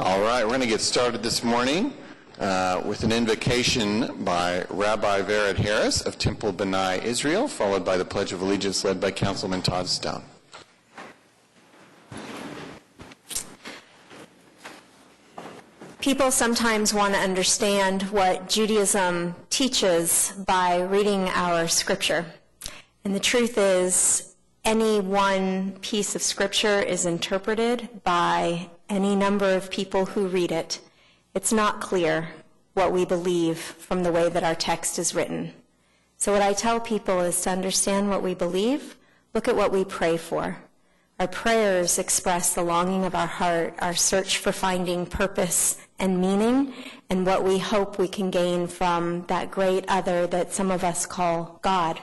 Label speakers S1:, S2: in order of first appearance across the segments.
S1: All right, we're going to get started this morning with an invocation by Rabbi Varad Harris of Temple Binay, Israel, followed by the Pledge of Allegiance led by Councilman Todd Stone.
S2: People sometimes want to understand what Judaism teaches by reading our scripture. And the truth is, any one piece of scripture is interpreted by any number of people who read it. It's not clear what we believe from the way that our text is written. So what I tell people is to understand what we believe, look at what we pray for. Our prayers express the longing of our heart, our search for finding purpose and meaning, and what we hope we can gain from that great other that some of us call God.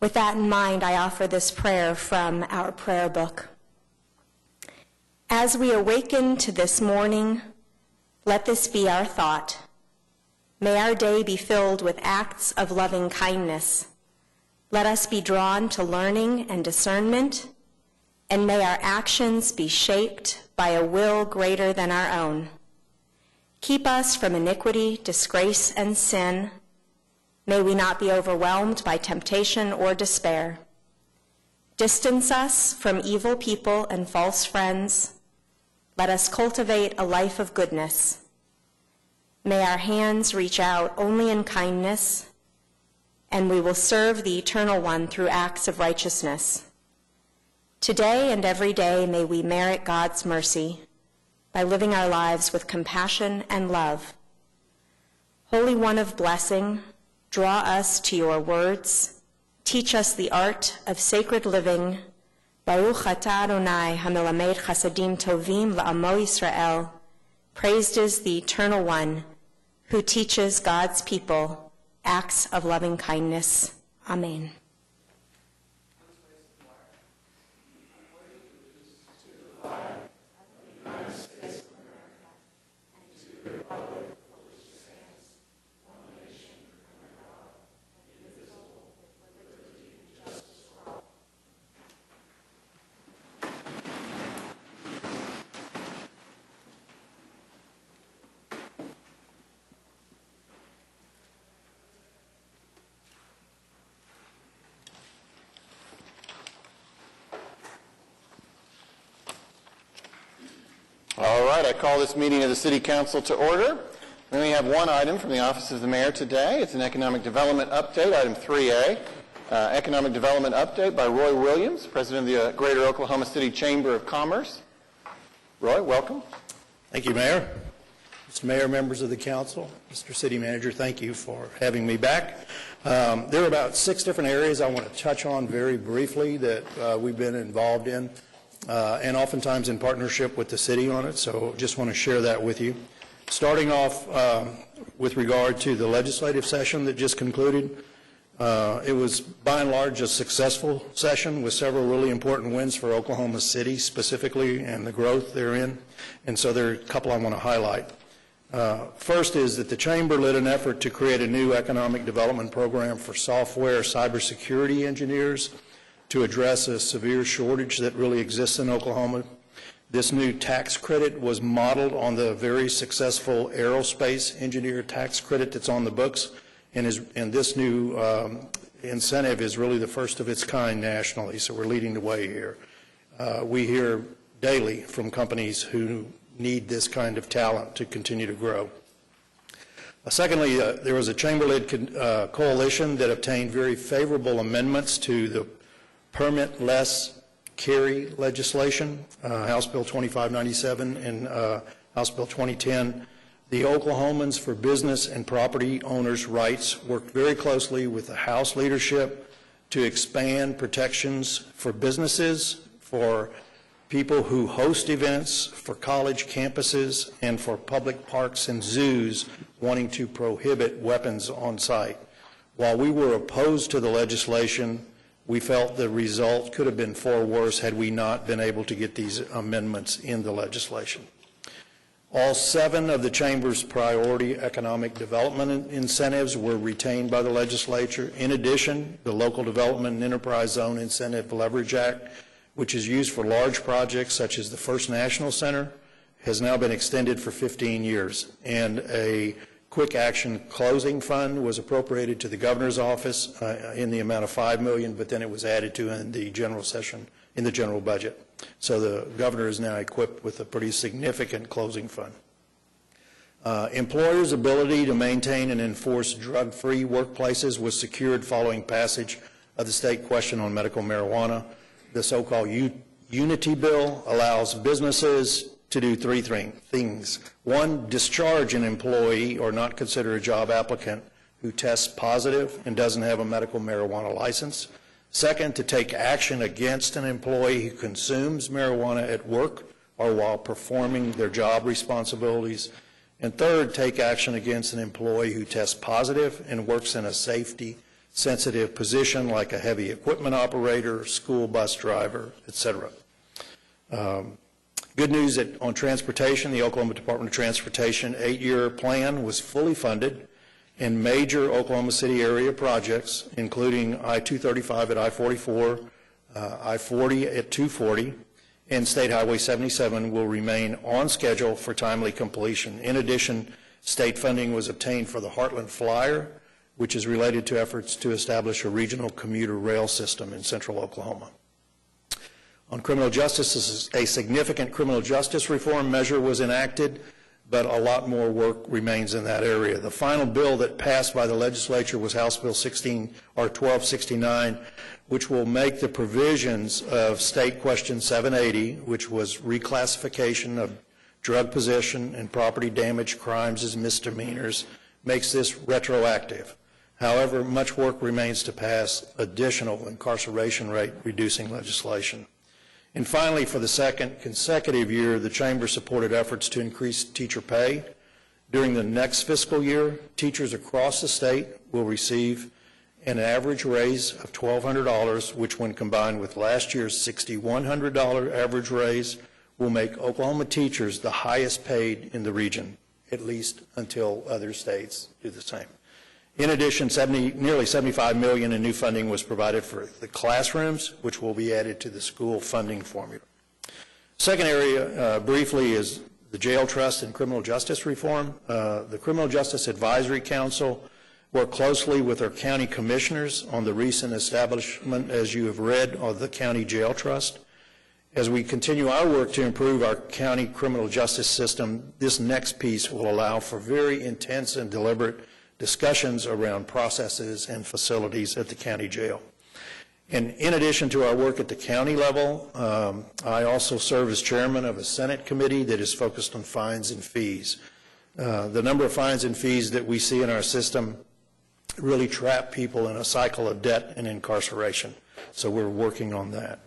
S2: With that in mind, I offer this prayer from our prayer book. As we awaken to this morning, let this be our thought. May our day be filled with acts of loving kindness. Let us be drawn to learning and discernment, and may our actions be shaped by a will greater than our own. Keep us from iniquity, disgrace, and sin. May we not be overwhelmed by temptation or despair. Distance us from evil people and false friends. Let us cultivate a life of goodness. May our hands reach out only in kindness, and we will serve the Eternal One through acts of righteousness. Today and every day may we merit God's mercy by living our lives with compassion and love. Holy One of blessing, draw us to your words. Teach us the art of sacred living. Baruch atah Adonai hamelamed chasadim tovim la'amo Yisrael. Praised is the Eternal One who teaches God's people acts of loving kindness. Amen.
S1: All right, I call this meeting of the City Council to order. We only have one item from the Office of the Mayor today. It's an Economic Development Update, item 3A. Economic Development Update by Roy Williams, President of the Greater Oklahoma City Chamber of Commerce. Roy, welcome.
S3: Thank you, Mayor. Mr. Mayor, members of the Council, Mr. City Manager, thank you for having me back. There are about 6 different areas I want to touch on very briefly that we've been involved in. And oftentimes in partnership with the city on it, so just want to share that with you. Starting off with regard to the legislative session that just concluded, it was by and large a successful session with several really important wins for Oklahoma City specifically and the growth therein, and so there are a couple I want to highlight. First is that the Chamber led an effort to create a new economic development program for software cybersecurity engineers to address a severe shortage that really exists in Oklahoma. This new tax credit was modeled on the very successful aerospace engineer tax credit that's on the books, and this new incentive is really the first of its kind nationally, so we're leading the way here. We hear daily from companies who need this kind of talent to continue to grow. Secondly, there was a Chamber-led coalition that obtained very favorable amendments to the permit-less carry legislation, House Bill 2597 and House Bill 2010. The Oklahomans for Business and Property Owners' Rights worked very closely with the House leadership to expand protections for businesses, for people who host events, for college campuses, and for public parks and zoos wanting to prohibit weapons on site. While we were opposed to the legislation, we felt the result could have been far worse had we not been able to get these amendments in the legislation. All 7 of the Chamber's priority economic development incentives were retained by the legislature. In addition, the Local Development and Enterprise Zone Incentive Leverage Act, which is used for large projects such as the First National Center has now been extended for 15 years, and a quick action closing fund was appropriated to the governor's office in the amount of $5 million, but then it was added to in the general session, in the general budget. So the governor is now equipped with a pretty significant closing fund. Employers' ability to maintain and enforce drug-free workplaces was secured following passage of the state question on medical marijuana. The so-called Unity Bill allows businesses to do three things. One, discharge an employee or not consider a job applicant who tests positive and doesn't have a medical marijuana license. Second, to take action against an employee who consumes marijuana at work or while performing their job responsibilities. And third, take action against an employee who tests positive and works in a safety-sensitive position like a heavy equipment operator, school bus driver, etc. Good news that on transportation, the Oklahoma Department of Transportation 8-year plan was fully funded, and major Oklahoma City area projects, including I-235 at I-44, I-40 at 240, and State Highway 77 will remain on schedule for timely completion. In addition, state funding was obtained for the Heartland Flyer, which is related to efforts to establish a regional commuter rail system in central Oklahoma. On criminal justice, a significant criminal justice reform measure was enacted, but a lot more work remains in that area. The final bill that passed by the legislature was House Bill 1269, which will make the provisions of State Question 780, which was reclassification of drug possession and property damage crimes as misdemeanors, makes this retroactive. However, much work remains to pass additional incarceration rate reducing legislation. And finally, for the second consecutive year, the Chamber supported efforts to increase teacher pay. During the next fiscal year, teachers across the state will receive an average raise of $1,200, which when combined with last year's $6,100 average raise, will make Oklahoma teachers the highest paid in the region, at least until other states do the same. In addition, nearly $75 million in new funding was provided for the classrooms, which will be added to the school funding formula. Second area, briefly, is the jail trust and criminal justice reform. The Criminal Justice Advisory Council worked closely with our county commissioners on the recent establishment, as you have read, of the county jail trust. As we continue our work to improve our county criminal justice system, this next piece will allow for very intense and deliberate discussions around processes and facilities at the county jail. And in addition to our work at the county level, I also serve as chairman of a Senate committee that is focused on fines and fees. The number of fines and fees that we see in our system really trap people in a cycle of debt and incarceration. So we're working on that.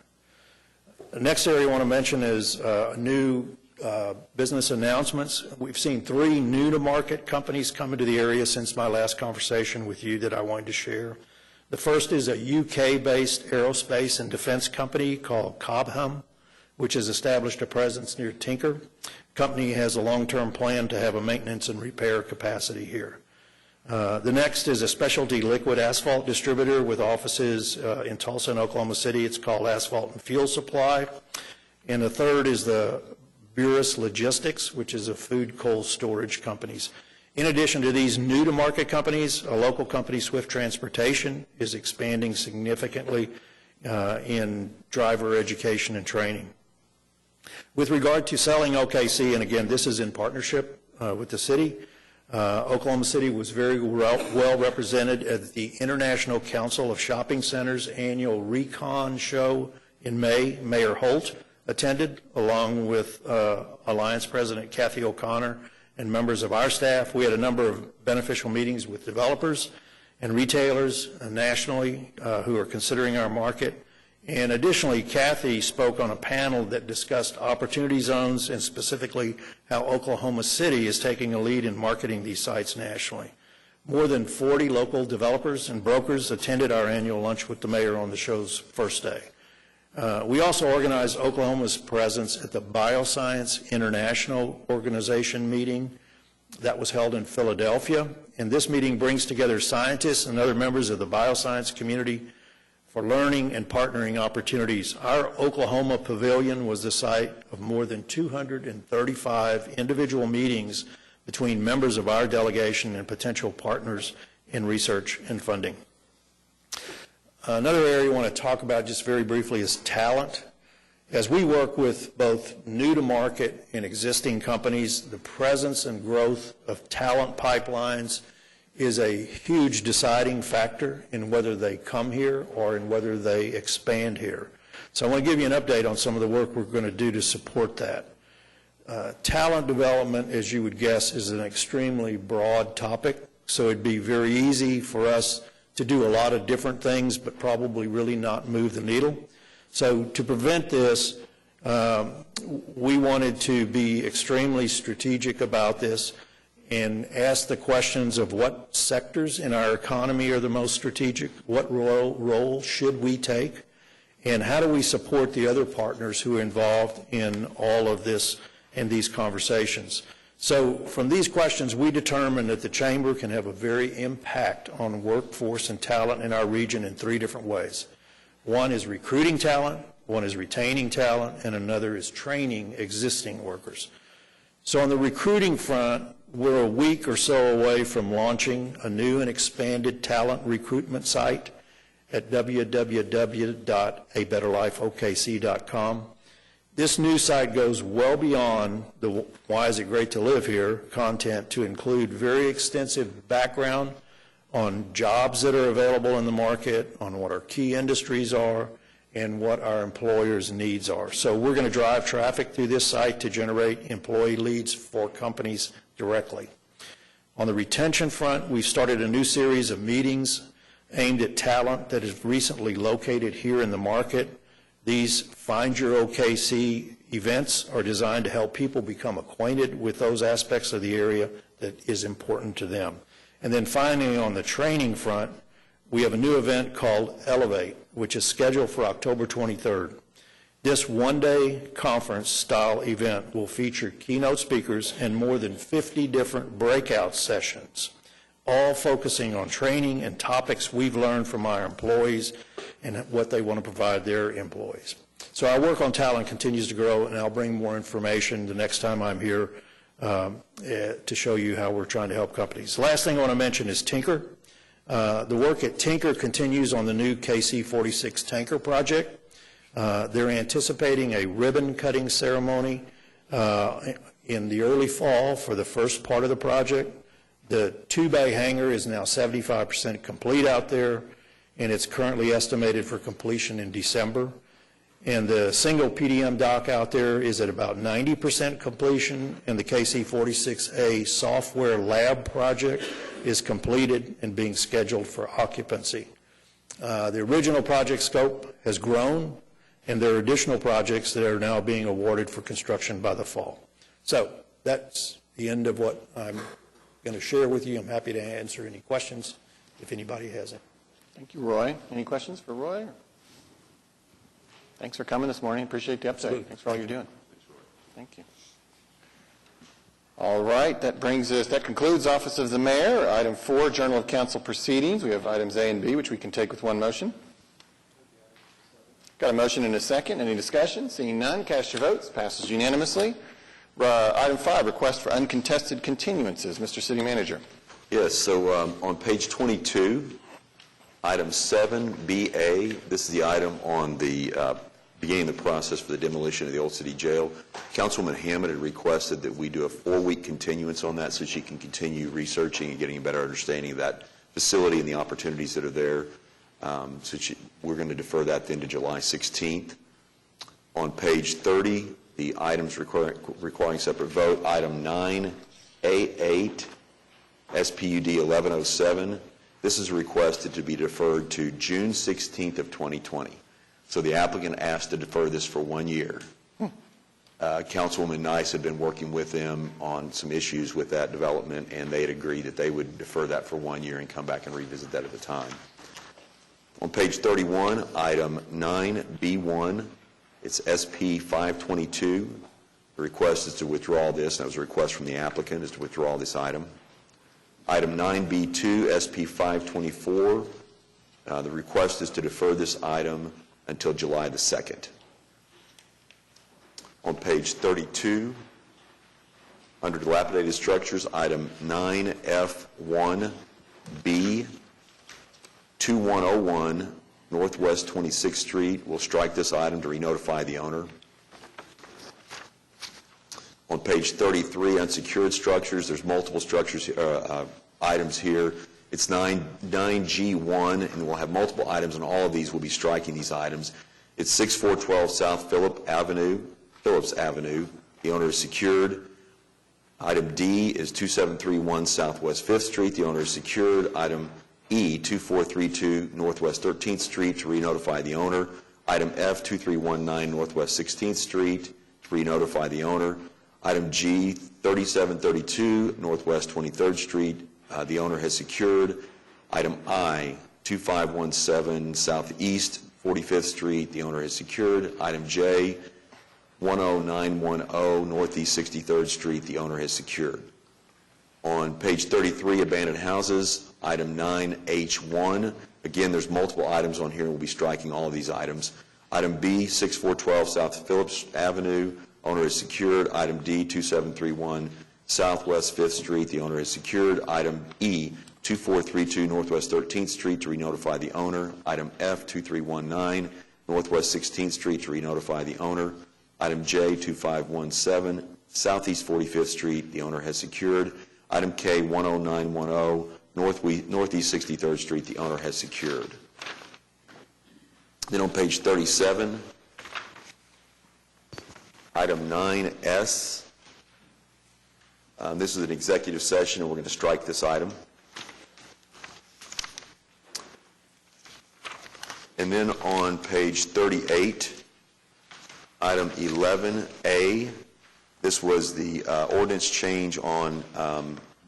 S3: The next area I want to mention is new business announcements. We've seen 3 new-to-market companies come into the area since my last conversation with you that I wanted to share. The first is a UK-based aerospace and defense company called Cobham, which has established a presence near Tinker. The company has a long-term plan to have a maintenance and repair capacity here. The next is a specialty liquid asphalt distributor with offices in Tulsa and Oklahoma City. It's called Asphalt and Fuel Supply. And the third is the Burris Logistics, which is a food cold storage companies. In addition to these new-to-market companies, a local company, Swift Transportation, is expanding significantly in driver education and training. With regard to selling OKC, and again, this is in partnership with the city, Oklahoma City was very well represented at the International Council of Shopping Centers annual Recon show in May. Mayor Holt attended, along with Alliance President Kathy O'Connor and members of our staff. We had a number of beneficial meetings with developers and retailers nationally who are considering our market. And additionally, Kathy spoke on a panel that discussed opportunity zones and specifically how Oklahoma City is taking a lead in marketing these sites nationally. More than 40 local developers and brokers attended our annual lunch with the mayor on the show's first day. We also organized Oklahoma's presence at the Bioscience International Organization meeting that was held in Philadelphia. And this meeting brings together scientists and other members of the bioscience community for learning and partnering opportunities. Our Oklahoma Pavilion was the site of more than 235 individual meetings between members of our delegation and potential partners in research and funding. Another area I want to talk about just very briefly is talent. As we work with both new-to-market and existing companies, the presence and growth of talent pipelines is a huge deciding factor in whether they come here or in whether they expand here. So I want to give you an update on some of the work we're going to do to support that. Talent development, as you would guess, is an extremely broad topic, so it'd be very easy for us to do a lot of different things, but probably really not move the needle. So to prevent this, we wanted to be extremely strategic about this and ask the questions of what sectors in our economy are the most strategic, what role should we take, and how do we support the other partners who are involved in all of this and these conversations. So from these questions, we determined that the Chamber can have a very impact on workforce and talent in our region in three different ways. One is recruiting talent, one is retaining talent, and another is training existing workers. So on the recruiting front, we're a week or so away from launching a new and expanded talent recruitment site at www.abetterlifeokc.com. This new site goes well beyond the "why is it great to live here" content to include very extensive background on jobs that are available in the market, on what our key industries are, and what our employers' needs are. So we're going to drive traffic through this site to generate employee leads for companies directly. On the retention front, we've started a new series of meetings aimed at talent that is recently located here in the market. These Find Your OKC events are designed to help people become acquainted with those aspects of the area that is important to them. And then finally, on the training front, we have a new event called Elevate, which is scheduled for October 23rd. This one-day conference-style event will feature keynote speakers and more than 50 different breakout sessions, all focusing on training and topics we've learned from our employees and what they want to provide their employees. So our work on talent continues to grow, and I'll bring more information the next time I'm here to show you how we're trying to help companies. The last thing I want to mention is Tinker. The work at Tinker continues on the new KC-46 tanker project. They're anticipating a ribbon-cutting ceremony in the early fall for the first part of the project. The two-bay hangar is now 75% complete out there, and it's currently estimated for completion in December. And the single PDM dock out there is at about 90% completion, and the KC-46A software lab project is completed and being scheduled for occupancy. The original project scope has grown, and there are additional projects that are now being awarded for construction by the fall. So that's the end of what I'm going to share with you. I'm happy to answer any questions if anybody has any.
S1: Thank you, Roy. Any questions for Roy? Thanks for coming this morning. Appreciate the update.
S3: Absolutely.
S1: Thanks for all you're doing. Thank you. All right, that concludes Office of the Mayor. Item 4, Journal of Council Proceedings. We have items A and B, which we can take with one motion. Got a motion and a second. Any discussion? Seeing none, cast your votes. Passes unanimously. Item 5, request for uncontested continuances. Mr. City Manager.
S4: Yes, so on page 22, item 7BA, this is the item on the beginning the process for the demolition of the Old City Jail. Councilwoman Hammond had requested that we do a 4-week continuance on that so she can continue researching and getting a better understanding of that facility and the opportunities that are there. We're going to defer that then to July 16th. On page 30, the items requiring separate vote, item 9A8, SPUD 1107. This is requested to be deferred to June 16th of 2020. So the applicant asked to defer this for 1 year. Councilwoman Nice had been working with them on some issues with that development, and they had agreed that they would defer that for 1 year and come back and revisit that at the time. On page 31, item 9B1, it's SP 522. The request is to withdraw this. That was a request from the applicant, is to withdraw this item. Item 9B2, SP 524, The request is to defer this item until July the 2nd. On page 32, under dilapidated structures, item 9F1B, 2101 Northwest 26th Street. We'll strike this item to re-notify the owner. On page 33, unsecured structures, there's multiple structures, items here. It's 9G1, and we'll have multiple items on all of these. We'll be striking these items. It's 6412 South Phillips Avenue. The owner is secured. Item D is 2731 Southwest 5th Street. The owner is secured. Item E, 2432 Northwest 13th Street, to re-notify the owner. Item F, 2319 Northwest 16th Street, to re-notify the owner. Item G, 3732 Northwest 23rd Street, the owner has secured. Item I, 2517 Southeast 45th Street, the owner has secured. Item J, 10910 Northeast 63rd Street, the owner has secured. On page 33, abandoned houses, item 9H1. Again, there's multiple items on here, and we'll be striking all of these items. Item B, 6412 South Phillips Avenue, owner is secured. Item D, 2731 Southwest 5th Street, the owner is secured. Item E, 2432 Northwest 13th Street, to re-notify the owner. Item F, 2319 Northwest 16th Street, to re-notify the owner. Item J, 2517 Southeast 45th Street, the owner has secured. Item K, 10910 Northeast 63rd Street, the owner has secured. Then on page 37, item 9S. This is an executive session, and we're going to strike this item. And then on page 38, item 11A, this was the ordinance change on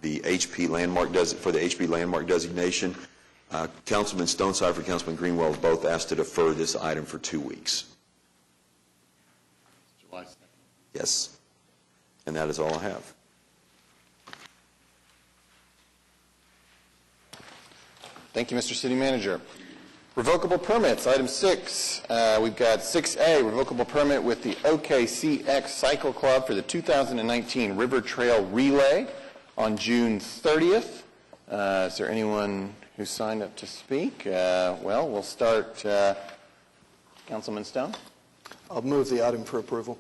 S4: the HP landmark for the HP landmark designation. Councilman Stonecipher and Councilman Greenwell both asked to defer this item for 2 weeks.
S1: July 2nd.
S4: Yes, and that is all I have.
S1: Thank you, Mr. City Manager. Revocable permits, item 6. We've got 6A, revocable permit with the OKCX Cycle Club for the 2019 River Trail Relay on June 30th. Is there anyone who signed up to speak? Well, we'll start. Councilman Stone?
S5: I'll move the item for approval.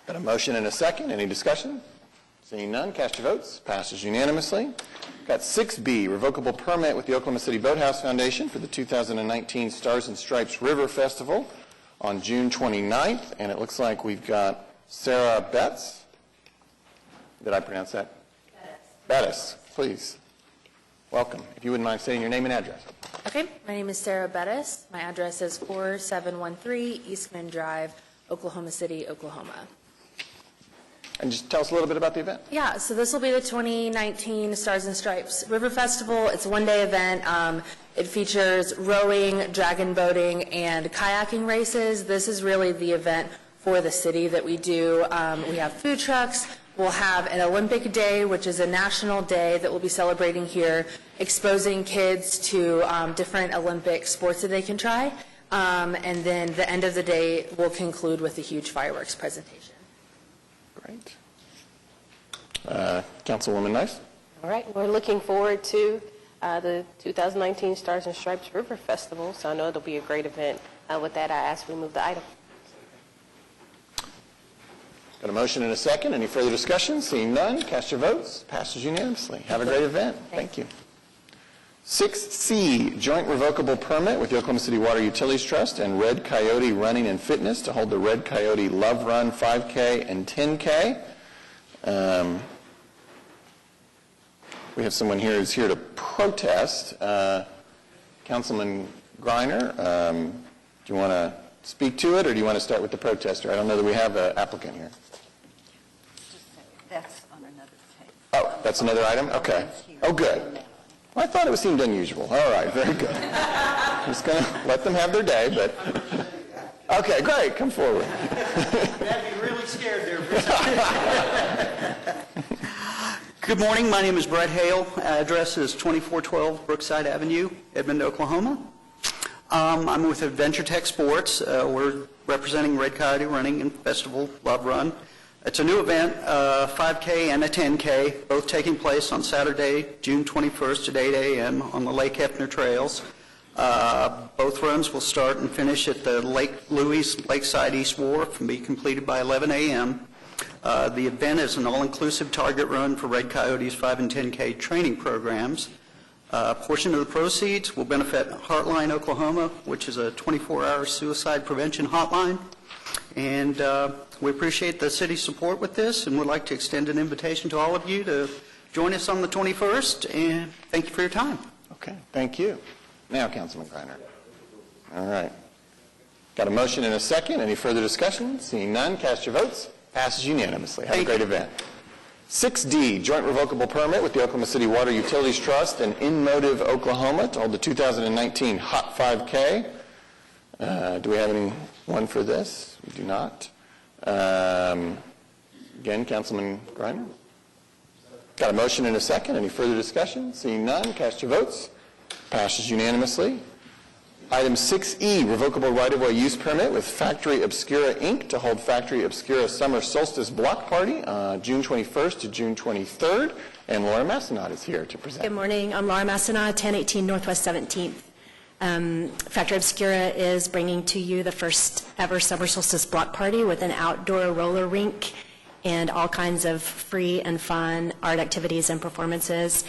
S1: Got a motion and a second. Any discussion? Seeing none, cast your votes. Passes unanimously. Got 6B, revocable permit with the Oklahoma City Boathouse Foundation for the 2019 Stars and Stripes River Festival on June 29th. And it looks like we've got Sarah Betts. Did I pronounce that? Bettis, please. Welcome. If you wouldn't mind saying your name and address.
S6: Okay, my name is Sarah Bettis. My address is 4713 Eastman Drive, Oklahoma City, Oklahoma.
S1: And just tell us a little bit about the event.
S6: Yeah, so this will be the 2019 Stars and Stripes River Festival. It's a one-day event. It features rowing, dragon boating, and kayaking races. This is really the event for the city that we do. We have food trucks. We'll have an Olympic Day, which is a national day that we'll be celebrating here, exposing kids to different Olympic sports that they can try. And then the end of the day will conclude with a huge fireworks presentation.
S1: Great. Councilwoman Nice?
S7: All right, we're looking forward to the 2019 Stars and Stripes River Festival, so I know it'll be a great event. With that, I ask we move the item.
S1: Got a motion and a second. Any further discussion? Seeing none, cast your votes. Passes unanimously. Have a great event. Thank you. 6C, joint revocable permit with the Oklahoma City Water Utilities Trust and Red Coyote Running and Fitness to hold the Red Coyote Love Run 5K and 10K. We have someone here who's here to protest. Councilman Greiner, do you want to speak to it, or do you want to start with the protester? I don't know that we have an applicant here.
S8: That's on another page.
S1: Oh, that's another item? Okay. Oh, good. Well, I thought it seemed unusual. All right, very good. I'm just going to let them have their day, but... Okay, great. Come forward.
S8: That'd be really scared there. Good morning. My name is Brett Hale. Address is 2412 Brookside Avenue, Edmond, Oklahoma. I'm with Adventure Tech Sports. We're representing Red Coyote Running and Festival Love Run. It's a new event, 5K and a 10K, both taking place on Saturday, June 21st at 8 a.m. on the Lake Hefner Trails. Both runs will start and finish at the Lake Louise Lakeside East Wharf and be completed by 11 a.m. The event is an all-inclusive target run for Red Coyote's 5 and 10K training programs. A portion of the proceeds will benefit Heartline Oklahoma, which is a 24-hour suicide prevention hotline. And we appreciate the city's support with this and would like to extend an invitation to all of you to join us on the 21st. And thank you for your time.
S1: Okay, thank you. Now, Councilman Greiner. All right. Got a motion and a second. Any further discussion? Seeing none, cast your votes. Passes unanimously. Have a great event. 6D, joint revocable permit with the Oklahoma City Water Utilities Trust and In Motive Oklahoma to hold the 2019 Hot 5K. Do we have anyone for this? We do not. Again, Councilman Greiner. Got a motion and a second. Any further discussion? Seeing none, cast your votes. Passes unanimously. Item 6E, revocable right-of-way use permit with Factory Obscura, Inc. to hold Factory Obscura Summer Solstice Block Party June 21st to June 23rd. And Laura Massenot is here to present.
S2: Good morning. I'm Laura Massenot, 1018 Northwest 17th. Factory Obscura is bringing to you the first ever Summer Solstice Block Party with an outdoor roller rink and all kinds of free and fun art activities and performances.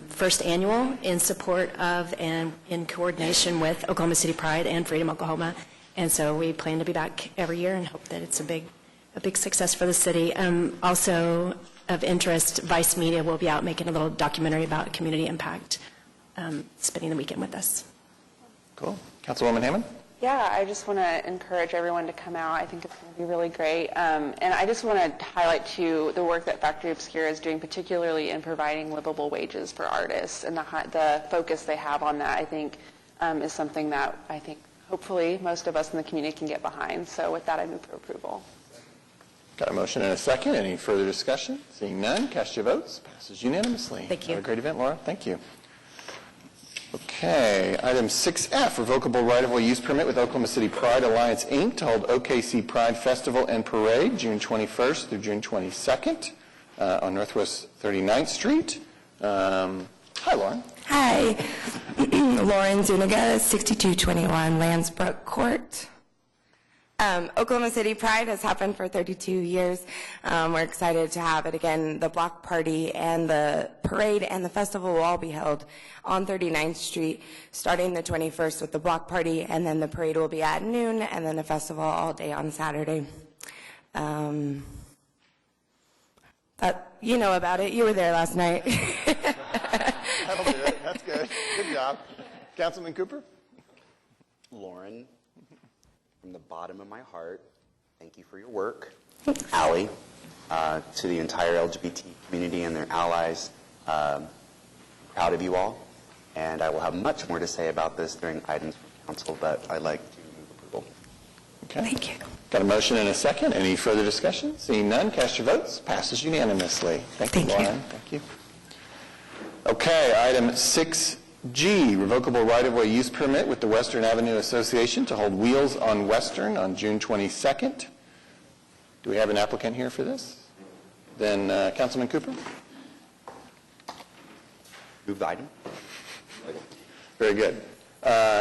S2: First annual in support of and in coordination with Oklahoma City Pride and Freedom Oklahoma. And so we plan to be back every year and hope that it's a big success for the city. Also of interest, Vice Media will be out making a little documentary about community impact, spending the weekend with us.
S1: Cool. Councilwoman Hammond?
S9: Yeah, I just want to encourage everyone to come out. I think it's going to be really great. And I just want to highlight, too, the work that Factory Obscura is doing, particularly in providing livable wages for artists. And the focus they have on that, I think, is something that I think, hopefully, most of us in the community can get behind. So with that, I move for approval.
S1: Got a motion and a second. Any further discussion? Seeing none, cast your votes. Passes unanimously.
S2: Thank you.
S1: Have a great event, Laura. Thank you. Okay, item 6F, revocable right-of-way use permit with Oklahoma City Pride Alliance, Inc. to hold OKC Pride Festival and Parade June 21st through June 22nd on Northwest 39th Street. Hi, Lauren.
S10: Hi, Lauren Zuniga, 6221 Lansbrook Court. Oklahoma City Pride has happened for 32 years. We're excited to have it again. The block party and the parade and the festival will all be held on 39th Street, starting the 21st with the block party, and then the parade will be at noon, and then the festival all day on Saturday. You know about it. You were there last night.
S1: That'll do it. That's good. Good job. Councilman Cooper?
S11: Lauren, from the bottom of my heart, thank you for your work. Allie, to the entire LGBT community and their allies, proud of you all. And I will have much more to say about this during items from council, but I'd like to move approval.
S1: Okay.
S10: Thank you.
S1: Got a motion and a second. Any further discussion? Seeing none, cast your votes. Passes unanimously. Thank you, Lauren. Thank you. Okay, item 6G, revocable right-of-way use permit with the Western Avenue Association to hold Wheels on Western on June 22nd. Do we have an applicant here for this? Then Councilman Cooper?
S11: Move the item.
S1: Very good.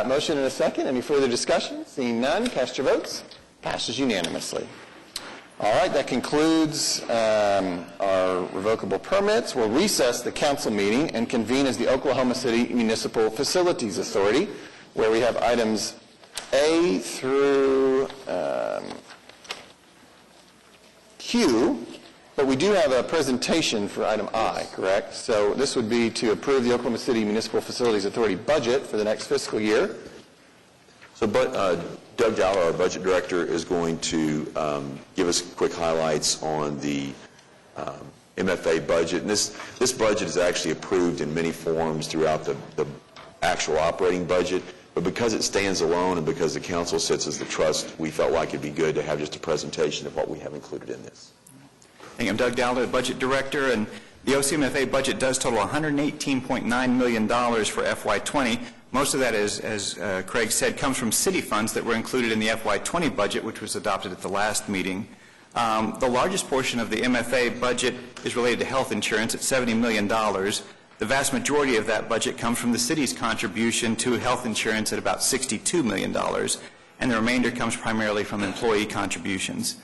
S1: Motion and a second. Any further discussion? Seeing none, cast your votes. Passes unanimously. All right, that concludes our revocable permits. We'll recess the council meeting and convene as the Oklahoma City Municipal Facilities Authority, where we have items A through Q, but we do have a presentation for item I, correct? So this would be to approve the Oklahoma City Municipal Facilities Authority budget for the next fiscal year.
S4: So Doug Dowler, our budget director, is going to give us quick highlights on the MFA budget. And this budget is actually approved in many forms throughout the actual operating budget. But because it stands alone and because the council sits as the trust, we felt like it'd be good to have just a presentation of what we have included in this.
S12: I'm Doug Dowler, the budget director, and The OCMFA budget does total $118.9 million for FY20. Most of that, as Craig said, comes from city funds that were included in the FY20 budget, which was adopted at the last meeting. The largest portion of the MFA budget is related to health insurance at $70 million. The vast majority of that budget comes from the city's contribution to health insurance at about $62 million, and the remainder comes primarily from employee contributions.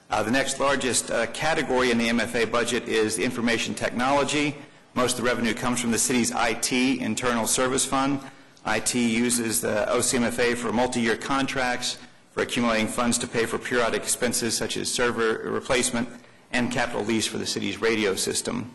S12: The next largest category in the MFA budget is the information technology. Most of the revenue comes from the city's IT, Internal Service Fund. IT uses the OCMFA for multi-year contracts, for accumulating funds to pay for periodic expenses such as server replacement and capital lease for the city's radio system.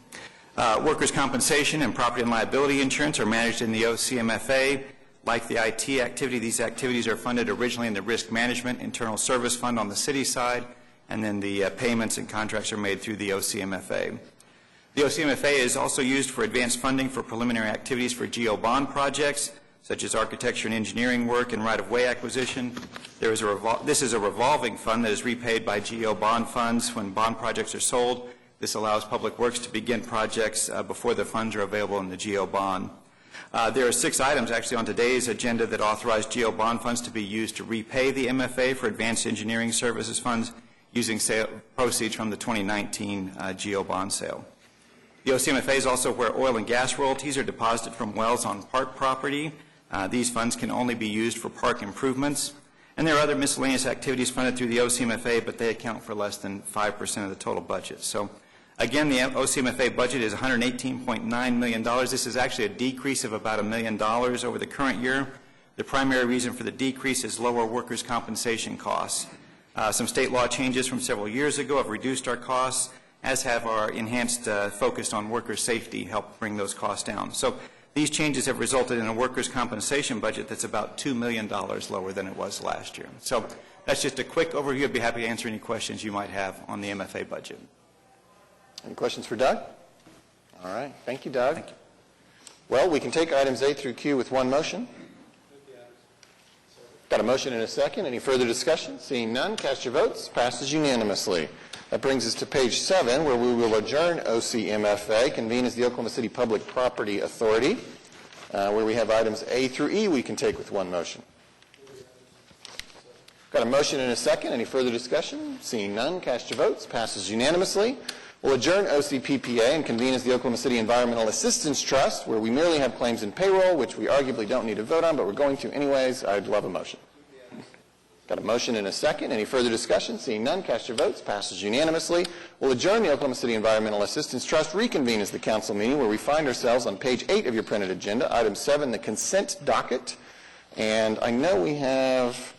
S12: Workers' compensation and property and liability insurance are managed in the OCMFA. Like the IT activity, these activities are funded originally in the Risk Management Internal Service Fund on the city side, and then the payments and contracts are made through the OCMFA. The OCMFA is also used for advanced funding for preliminary activities for GO bond projects, such as architecture and engineering work and right-of-way acquisition. This is a revolving fund that is repaid by GO bond funds when bond projects are sold. This allows Public Works to begin projects before the funds are available in the GO bond. There are 6 items actually on today's agenda that authorize GO bond funds to be used to repay the MFA for advanced engineering services funds using proceeds from the 2019 GO bond sale. The OCMFA is also where oil and gas royalties are deposited from wells on park property. These funds can only be used for park improvements. And there are other miscellaneous activities funded through the OCMFA, but they account for less than 5% of the total budget. So, again, the OCMFA budget is $118.9 million. This is actually a decrease of about $1 million over the current year. The primary reason for the decrease is lower workers' compensation costs. Some state law changes from several years ago have reduced our costs, as have our enhanced focus on worker safety helped bring those costs down. So these changes have resulted in a workers' compensation budget that's about $2 million lower than it was last year. So that's just a quick overview. I'd be happy to answer any questions you might have on the MFA budget.
S1: Any questions for Doug? All right. Thank you, Doug. Thank you. Well, we can take items A through Q with one motion. Got a motion and a second. Any further discussion? Seeing none, cast your votes. Passes unanimously. That brings us to page 7, where we will adjourn OCMFA, convene as the Oklahoma City Public Property Authority, where we have items A through E we can take with one motion. Got a motion and a second. Any further discussion? Seeing none, cast your votes. Passes unanimously. We'll adjourn OCPPA and convene as the Oklahoma City Environmental Assistance Trust, where we merely have claims and payroll, which we arguably don't need to vote on, but we're going to anyways. I'd love a motion. Got a motion and a second. Any further discussion? Seeing none, cast your votes. Passes unanimously. We'll adjourn the Oklahoma City Environmental Assistance Trust, reconvene as the council meeting, where we find ourselves on page 8 of your printed agenda, item 7, the consent docket. And I know we have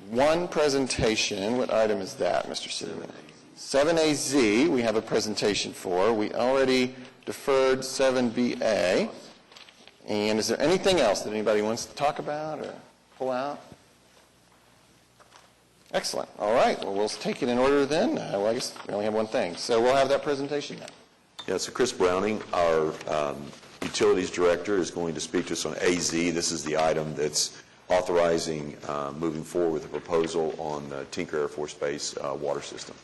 S1: one presentation. What item is that, Mr. City Manager? 7AZ, we have a presentation for. We already deferred 7BA. And is there anything else that anybody wants to talk about or pull out? Excellent. All right. Well, we'll take it in order then. Well, I guess we only have one thing. So we'll have that presentation now.
S4: Yeah, so Chris Browning, our Utilities Director, is going to speak to us on AZ. This is the item that's authorizing moving forward with a proposal on the Tinker Air Force Base water system.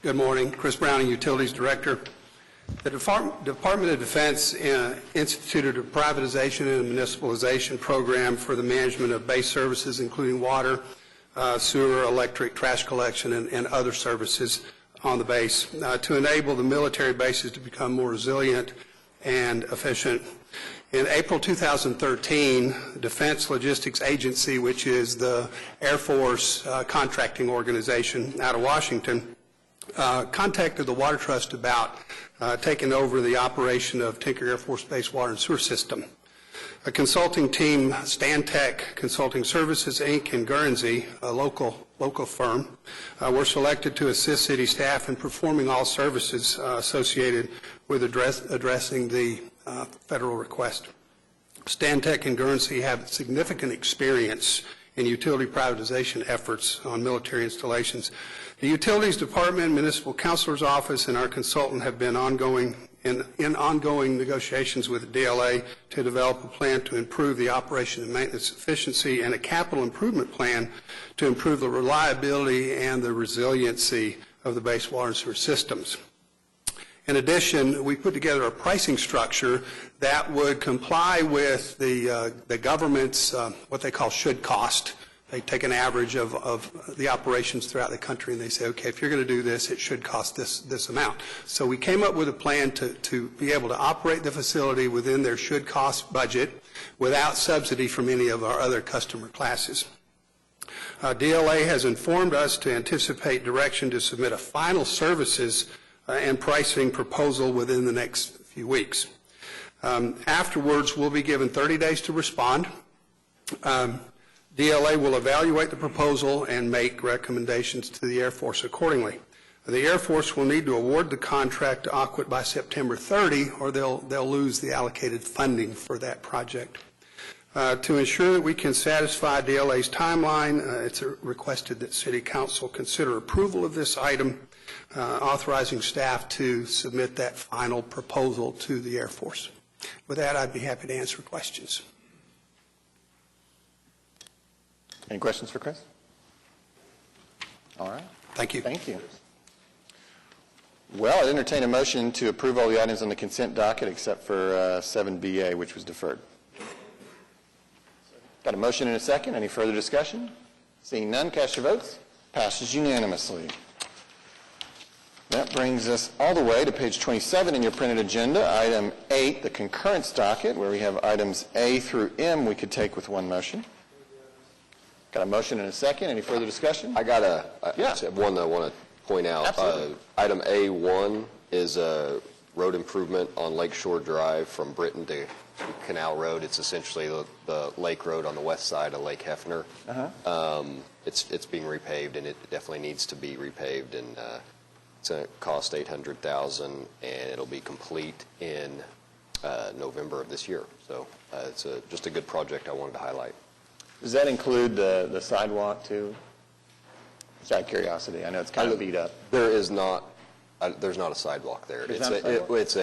S13: Good morning. Chris Browning, Utilities Director. The Department of Defense instituted a privatization and municipalization program for the management of base services, including water, sewer, electric, trash collection, and other services on the base to enable the military bases to become more resilient and efficient. In April 2013, Defense Logistics Agency, which is the Air Force contracting organization out of Washington, contacted the Water Trust about taking over the operation of Tinker Air Force Base water and sewer system. A consulting team, Stantec Consulting Services, Inc. in Guernsey, a local firm, were selected to assist city staff in performing all services associated with addressing the federal request. Stantec and Guernsey have significant experience in utility privatization efforts on military installations. The Utilities Department, Municipal Councilor's Office, and our consultant have been ongoing in ongoing negotiations with the DLA to develop a plan to improve the operation and maintenance efficiency and a capital improvement plan to improve the reliability and the resiliency of the base water and sewer systems. In addition, we put together a pricing structure that would comply with the government's what they call should cost. They take an average of the operations throughout the country and they say, okay, if you're going to do this, it should cost this amount. So we came up with a plan to be able to operate the facility within their should cost budget without subsidy from any of our other customer classes. DLA has informed us to anticipate direction to submit a final services and pricing proposal within the next few weeks. Afterwards, we'll be given 30 days to respond. DLA will evaluate the proposal and make recommendations to the Air Force accordingly. The Air Force will need to award the contract to Aquit by September 30, or they'll lose the allocated funding for that project. To ensure that we can satisfy DLA's timeline, it's requested that City Council consider approval of this item, authorizing staff to submit that final proposal to the Air Force. With that, I'd be happy to answer questions.
S1: Any questions for Chris? All right.
S13: Thank you.
S1: Thank you. Well, I'd entertain a motion to approve all the items on the consent docket except for 7BA, which was deferred. Got a motion and a second. Any further discussion? Seeing none, cast your votes. Passes unanimously. That brings us all the way to page 27 in your printed agenda, item 8, the concurrence docket, where we have items A through M we could take with one motion. Got a motion and a second. Any further discussion?
S14: I just have one that I want to point out.
S1: Absolutely.
S14: Item A1 is a road improvement on Lakeshore Drive from Britain to Canal Road. It's essentially the lake road on the west side of Lake Hefner. It's being repaved, and it definitely needs to be repaved, and it's going to cost $800,000, and it'll be complete in November of this year. So it's just a good project I wanted to highlight.
S1: Does that include the sidewalk too? Just out of curiosity, I know it's kind of beat up.
S14: There is not. There's not a sidewalk there. It's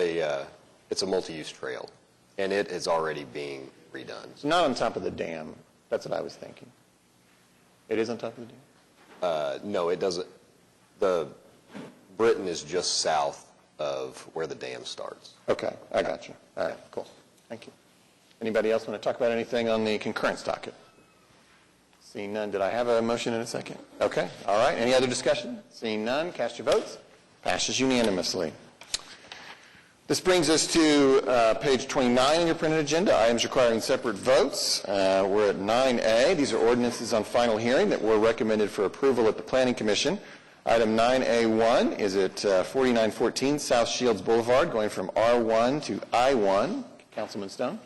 S14: a multi-use trail, and it is already being redone.
S1: It's not on top of the dam. That's what I was thinking. It is on top of the dam?
S14: No, it doesn't. The Britain is just south of where the dam starts.
S1: Okay, I got you. All right, cool. Thank you. Anybody else want to talk about anything on the concurrence docket? Seeing none, did I have a motion in a second? Okay, all right. Any other discussion? Seeing none, cast your votes. Passes unanimously. This brings us to page 29 in your printed agenda, items requiring separate votes. We're at 9A. These are ordinances on final hearing that were recommended for approval at the Planning Commission. Item 9A1 is at 4914 South Shields Boulevard, going from R1 to I1. Councilman Stone.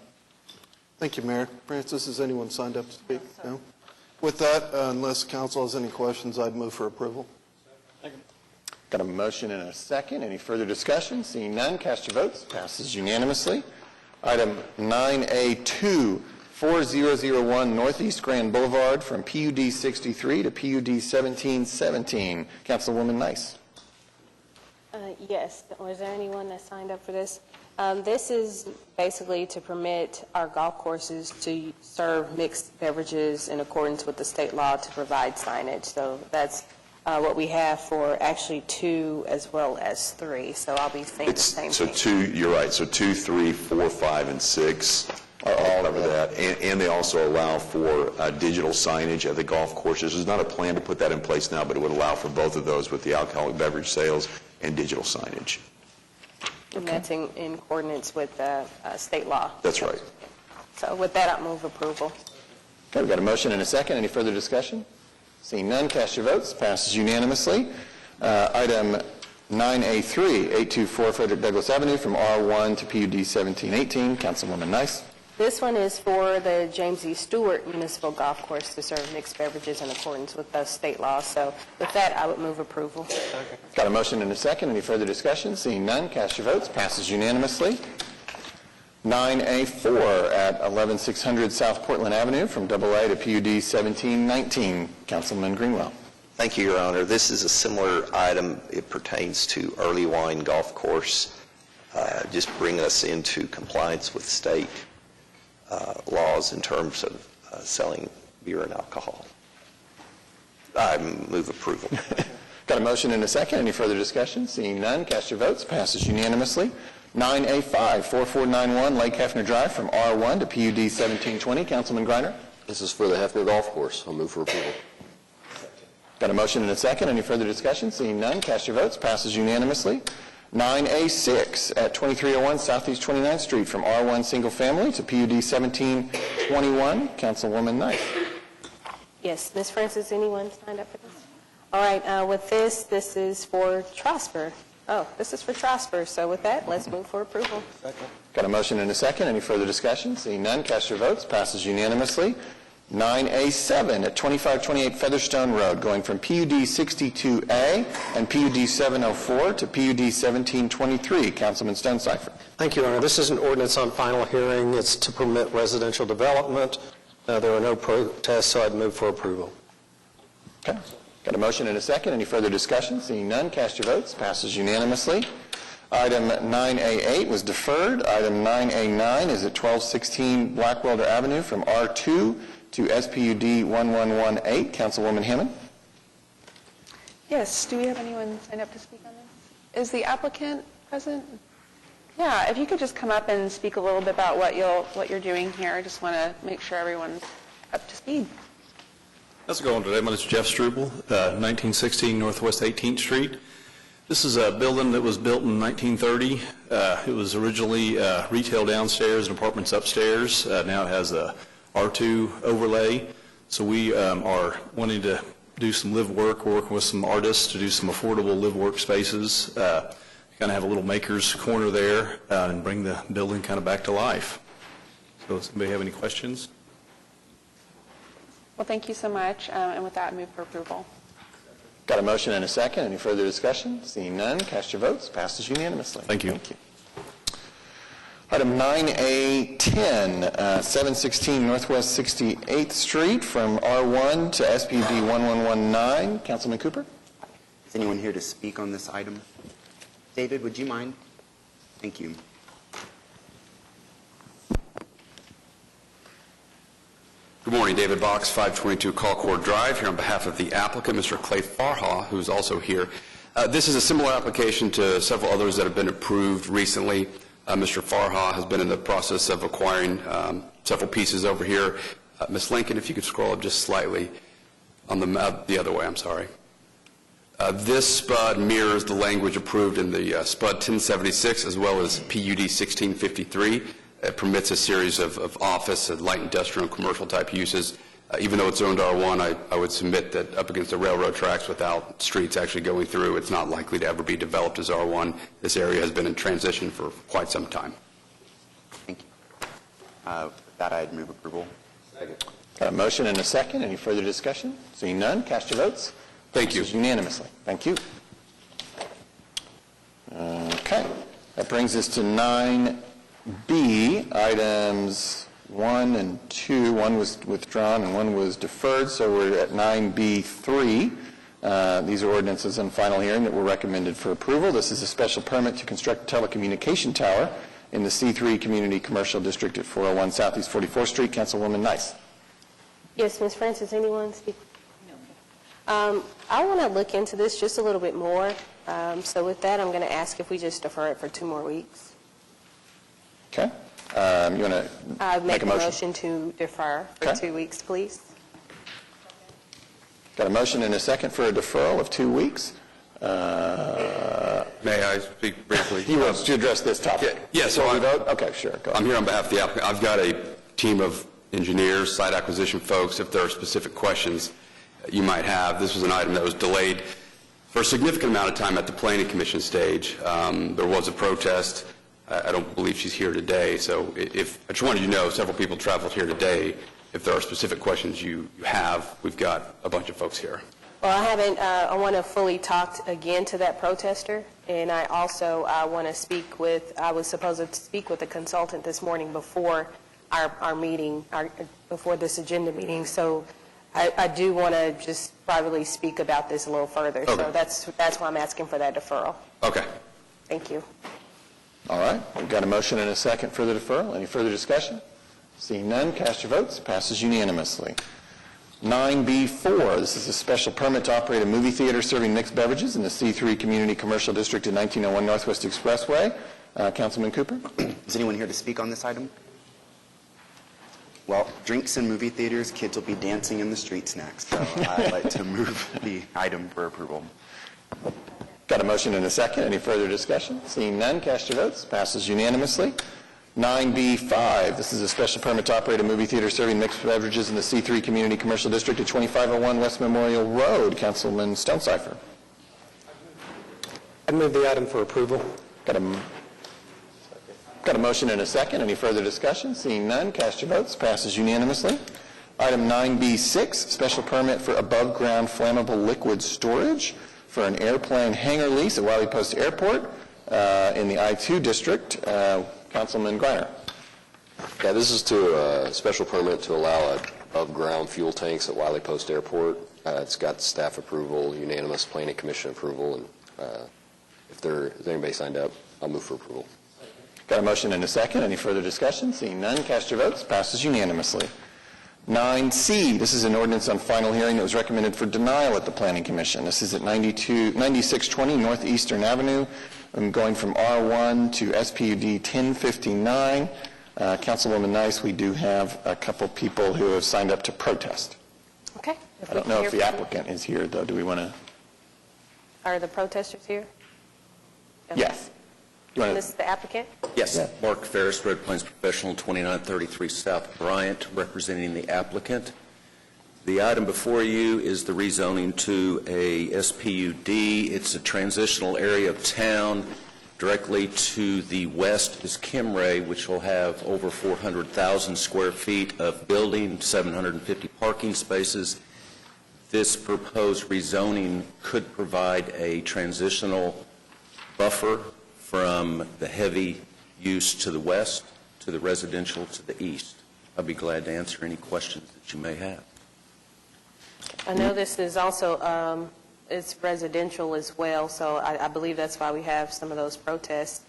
S5: Thank you, Mayor. Francis, has anyone signed up to speak? No? With that, unless council has any questions, I'd move for approval.
S1: Got a motion and a second. Any further discussion? Seeing none, cast your votes. Passes unanimously. Item 9A2, 4001 Northeast Grand Boulevard from PUD 63 to PUD 1717. Councilwoman Nice.
S7: Yes. Was there anyone that signed up for this? This is basically to permit our golf courses to serve mixed beverages in accordance with the state law to provide signage. So that's what we have for actually 2 as well as 3. So I'll be saying the same thing.
S4: So you're right. So 2, 3, 4, 5, and 6 are all over that. And they also allow for digital signage at the golf courses. There's not a plan to put that in place now, but it would allow for both of those with the alcoholic beverage sales and digital signage.
S7: And that's in coordinates with state law.
S4: That's right.
S7: So with that, I'll move approval.
S1: Okay, we've got a motion and a second. Any further discussion? Seeing none, cast your votes. Passes unanimously. Item 9A3, 824 Frederick Douglass Avenue from R1 to PUD 1718. Councilwoman Nice.
S7: This one is for the James E. Stewart Municipal Golf Course to serve mixed beverages in accordance with the state law. So with that, I would move approval.
S1: Got a motion and a second. Any further discussion? Seeing none, cast your votes. Passes unanimously. 9A4 at 11600 South Portland Avenue from AA to PUD 1719. Councilman Greenwell.
S15: Thank you, Your Honor. This is a similar item. It pertains to Early Wine Golf Course.
S4: just bring us into compliance with state laws in terms of selling beer and alcohol. I move approval.
S1: Got a motion and a second. Any further discussion? Seeing none, cast your votes. Passes unanimously. 9A5, 4491 Lake Hefner Drive from R1 to PUD 1720. Councilman Griner.
S14: This is for the Hefner Golf Course. I'll move for approval.
S1: Got a motion and a second. Any further discussion? Seeing none, cast your votes. Passes unanimously. 9A6 at 2301 Southeast 29th Street from R1 Single Family to PUD 1721. Councilwoman Knight.
S7: Yes, Ms. Francis, anyone signed up for this? All right, with this is for Trosper. Oh, this is for Trosper. So with that, let's move for approval.
S1: Got a motion and a second. Any further discussion? Seeing none, cast your votes. Passes unanimously. 9A7 at 2528 Featherstone Road, going from PUD 62A and PUD 704 to PUD 1723. Councilman Stonecipher.
S5: Thank you, Your Honor. This is an ordinance on final hearing. It's to permit residential development. There are no protests, so I'd move for approval.
S1: Okay. Got a motion and a second. Any further discussion? Seeing none, cast your votes. Passes unanimously. Item 9A8 was deferred. Item 9A9 is at 1216 Blackwelder Avenue from R2 to SPUD 1118. Councilwoman Hammond.
S9: Yes, do we have anyone sign up to speak on this? Is the applicant present? Yeah, if you could just come up and speak a little bit about what you're doing here. I just want to make sure everyone's up to speed.
S15: How's it going today? My name is Jeff Struble, 1916 Northwest 18th Street. This is a building that was built in 1930. It was originally retail downstairs and apartments upstairs. Now it has a R2 overlay. So we are wanting to do some live work. We're working with some artists to do some affordable live work spaces. Kind of have a little maker's corner there and bring the building kind of back to life. So does anybody have any questions?
S9: Well, thank you so much. And with that, I move for approval.
S1: Got a motion and a second. Any further discussion? Seeing none, cast your votes. Passes unanimously.
S15: Thank you.
S1: Thank you. Item 9A10, 716 Northwest 68th Street from R1 to SPUD 1119. Councilman Cooper.
S11: Is anyone here to speak on this item? David, would you mind? Thank you.
S16: Good morning, David Box, 522 Colcord Drive, here on behalf of the applicant, Mr. Clay Farha, who's also here. This is a similar application to several others that have been approved recently. Mr. Farha has been in the process of acquiring several pieces over here. Ms. Lincoln, if you could scroll up just slightly on the other way, I'm sorry. This SPUD mirrors the language approved in the SPUD 1076 as well as PUD 1653. It permits a series of office and light industrial and commercial type uses. Even though it's zoned R1, I would submit that up against the railroad tracks without streets actually going through, it's not likely to ever be developed as R1. This area has been in transition for quite some time.
S11: Thank you. With that, I'd move approval.
S14: Second.
S1: Got a motion and a second. Any further discussion? Seeing none, cast your votes.
S16: Thank you.
S1: Passes unanimously. Thank you. Okay. That brings us to 9B, items 1 and 2. One was withdrawn and one was deferred, so we're at 9B3. These are ordinances on final hearing that were recommended for approval. This is a special permit to construct a telecommunication tower in the C3 Community Commercial District at 401 Southeast 44th Street. Councilwoman Nice.
S7: Yes, Ms. Francis, anyone speak? No. I want to look into this just a little bit more. So with that, I'm going to ask if we just defer it for 2 more weeks.
S1: Okay. You want to
S7: make a motion to defer for 2 weeks, please.
S1: Got a motion and a second for a deferral of 2 weeks.
S16: May I speak briefly?
S1: He wants to address this topic.
S16: Yeah, so
S1: okay, sure. Go ahead.
S16: I'm here on behalf of the applicant. I've got a team of engineers, site acquisition folks. If there are specific questions you might have, this was an item that was delayed for a significant amount of time at the Planning Commission stage. There was a protest. I don't believe she's here today, so I just wanted you to know several people traveled here today. If there are specific questions you have, we've got a bunch of folks here.
S7: Well, I haven't, I want to fully talk again to that protester, and I also want to speak with, I was supposed to speak with a consultant this morning before our meeting, before this agenda meeting, so I do want to just privately speak about this a little further. Okay. So that's why I'm asking for that deferral.
S16: Okay.
S7: Thank you.
S1: All right, we've got a motion and a second for the deferral. Any further discussion? Seeing none, cast your votes. Passes unanimously. 9B4, this is a special permit to operate a movie theater serving mixed beverages in the C3 Community Commercial District at 1901 Northwest Expressway. Councilman Cooper?
S11: Is anyone here to speak on this item? Well, drinks in movie theaters, kids will be dancing in the streets next, so I'd like to move the item for approval.
S1: Got a motion and a second. Any further discussion? Seeing none, cast your votes. Passes unanimously. 9B5, this is a special permit to operate a movie theater serving mixed beverages in the C3 Community Commercial District at 2501 West Memorial Road. Councilman Stonecipher.
S17: I move the item for approval.
S1: Got a motion and a second. Any further discussion? Seeing none, cast your votes. Passes unanimously. Item 9B6, special permit for above-ground flammable liquid storage for an airplane hangar lease at Wiley Post Airport in the I-2 district. Councilman Greiner.
S14: Yeah, this is a special permit to allow above-ground fuel tanks at Wiley Post Airport. It's got staff approval, unanimous planning commission approval, and if there's anybody signed up, I'll move for approval.
S1: Got a motion and a second. Any further discussion? Seeing none, cast your votes. Passes unanimously. 9C, this is an ordinance on final hearing that was recommended for denial at the Planning Commission. This is at 9620 Northeastern Avenue. I'm going from R1 to SPUD 1059. Councilwoman Nice, we do have a couple people who have signed up to protest.
S7: Okay.
S1: I don't know if the applicant is here, though. Do we want to?
S7: Are the protesters here? Okay.
S1: Yes.
S7: This is the applicant?
S18: Yes. Yeah. Mark Ferris, Red Plains Professional, 2933 South Bryant, representing the applicant. The item before you is the rezoning to a SPUD. It's a transitional area of town. Directly to the west is Kimray, which will have over 400,000 square feet of building, 750 parking spaces. This proposed rezoning could provide a transitional buffer from the heavy use to the west to the residential to the east. I'd be glad to answer any questions that you may have.
S7: I know this is also, it's residential as well, so I believe that's why we have some of those protests.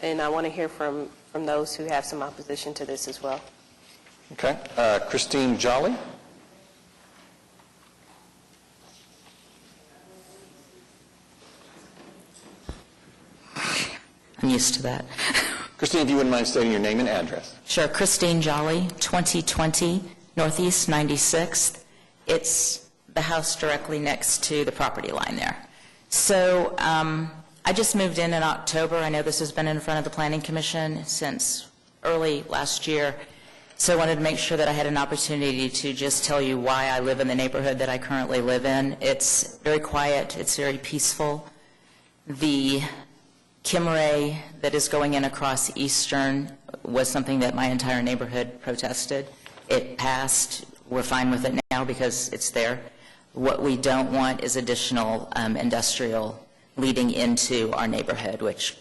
S7: And I want to hear from those who have some opposition to this as well.
S1: Okay. Christine Jolly.
S19: I'm used to that.
S1: Christine, if you wouldn't mind stating your name and address.
S19: Sure. Christine Jolly, 2020 Northeast 96th. It's the house directly next to the property line there. So I just moved in October. I know this has been in front of the Planning Commission since early last year. So I wanted to make sure that I had an opportunity to just tell you why I live in the neighborhood that I currently live in. It's very quiet. It's very peaceful. The Kimray that is going in across Eastern was something that my entire neighborhood protested. It passed. We're fine with it now because it's there. What we don't want is additional industrial leading into our neighborhood, which,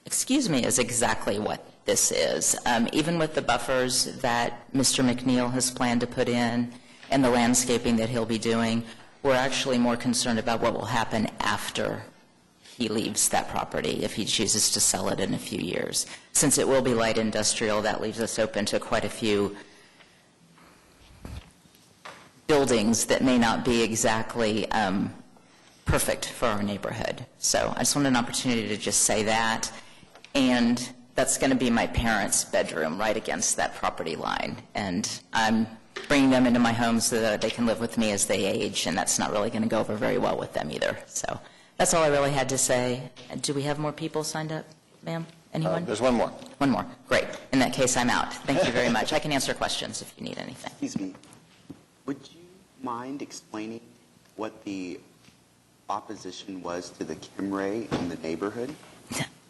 S19: excuse me, is exactly what this is. Even with the buffers that Mr. McNeil has planned to put in and the landscaping that he'll be doing, we're actually more concerned about what will happen after he leaves that property if he chooses to sell it in a few years. Since it will be light industrial, that leaves us open to quite a few buildings that may not be exactly perfect for our neighborhood. So I just wanted an opportunity to just say that. And that's going to be my parents' bedroom right against that property line. And I'm bringing them into my home so that they can live with me as they age, and that's not really going to go over very well with them either. So that's all I really had to say. Do we have more people signed up, ma'am? Anyone?
S1: There's one more.
S19: One more. Great. In that case, I'm out. Thank you very much. I can answer questions if you need anything.
S11: Excuse me. Would you mind explaining what the opposition was to the Kimray in the neighborhood?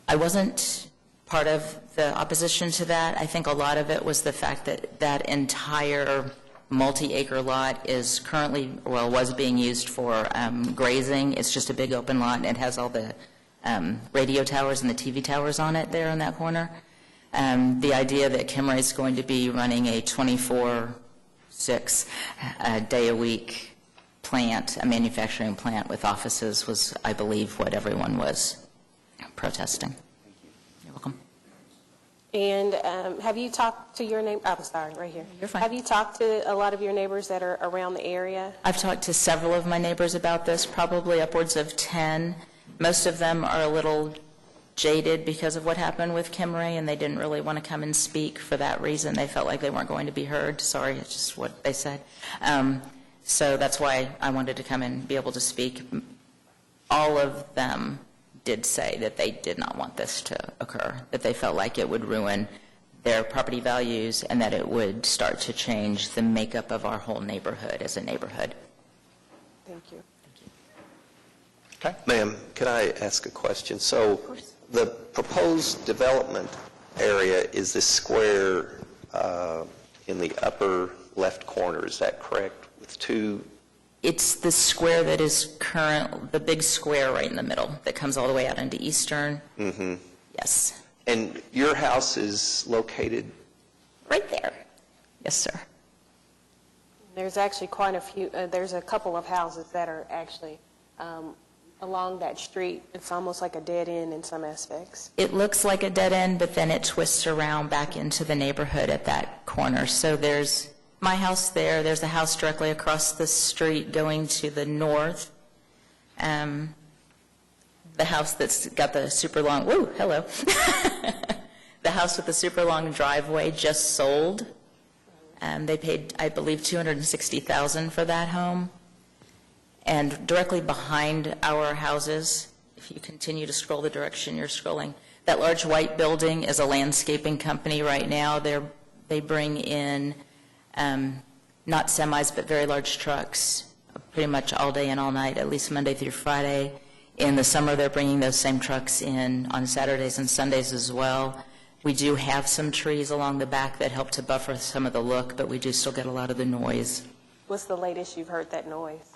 S19: I wasn't part of the opposition to that. I think a lot of it was the fact that that entire multi-acre lot is currently, well, was being used for grazing. It's just a big open lot, and it has all the radio towers and the TV towers on it there in that corner. The idea that Kimray is going to be running a 24/6 day-a-week plant, a manufacturing plant with offices was, I believe, what everyone was protesting.
S11: Thank you.
S19: You're welcome.
S7: And have you talked to your neighbor? I'm sorry, right here.
S19: You're fine.
S7: Have you talked to a lot of your neighbors that are around the area?
S19: I've talked to several of my neighbors about this, probably upwards of 10. Most of them are a little jaded because of what happened with Kimray, and they didn't really want to come and speak for that reason. They felt like they weren't going to be heard. Sorry, it's just what they said. So that's why I wanted to come and be able to speak. All of them did say that they did not want this to occur, that they felt like it would ruin their property values and that it would start to change the makeup of our whole neighborhood as a neighborhood.
S7: Thank you.
S1: Okay.
S17: Ma'am, could I ask a question? So the proposed development area is this square in the upper left corner, is that correct? With two...
S19: It's the square that is the big square right in the middle that comes all the way out into Eastern.
S17: Mm-hmm.
S19: Yes.
S17: And your house is located?
S19: Right there. Yes, sir.
S7: There's actually quite a few, there's a couple of houses that are actually along that street. It's almost like a dead end in some aspects.
S19: It looks like a dead end, but then it twists around back into the neighborhood at that corner. So there's my house there. There's a house directly across the street going to the north. The house that's got the super long, woo, hello. The house with the super long driveway just sold. They paid, I believe, $260,000 for that home. And directly behind our houses, if you continue to scroll the direction you're scrolling, that large white building is a landscaping company right now. They bring in not semis, but very large trucks, pretty much all day and all night, at least Monday through Friday. In the summer, they're bringing those same trucks in on Saturdays and Sundays as well. We do have some trees along the back that help to buffer some of the look, but we do still get a lot of the noise.
S7: What's the latest you've heard that noise?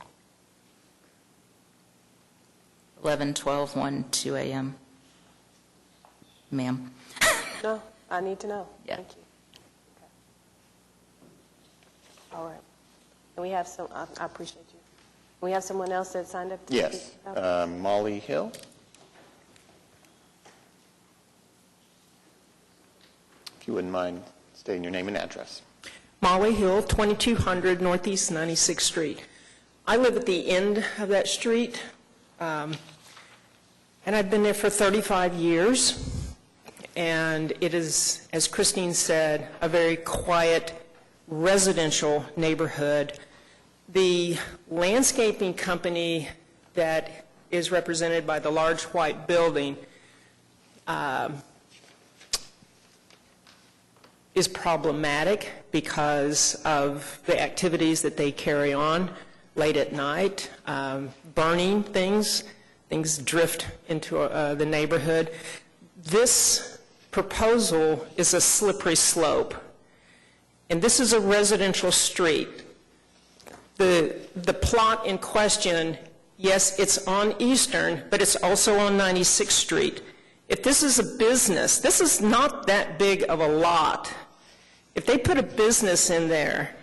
S19: 11, 12, 1, 2 a.m. Ma'am.
S7: No, I need to know.
S19: Yeah.
S7: Thank you. Okay. All right. And we have some, I appreciate you. We have someone else that signed up to
S1: Yes.
S7: speak? Okay.
S1: Molly Hill. If you wouldn't mind stating your name and address.
S20: Molly Hill, 2200 Northeast 96th Street. I live at the end of that street, and I've been there for 35 years. And it is, as Christine said, a very quiet residential neighborhood. The landscaping company that is represented by the large white building is problematic because of the activities that they carry on late at night, burning things drift into the neighborhood. This proposal is a slippery slope, and this is a residential street. The plot in question, yes, it's on Eastern, but it's also on 96th Street. If this is a business, this is not that big of a lot. If they put a business in there,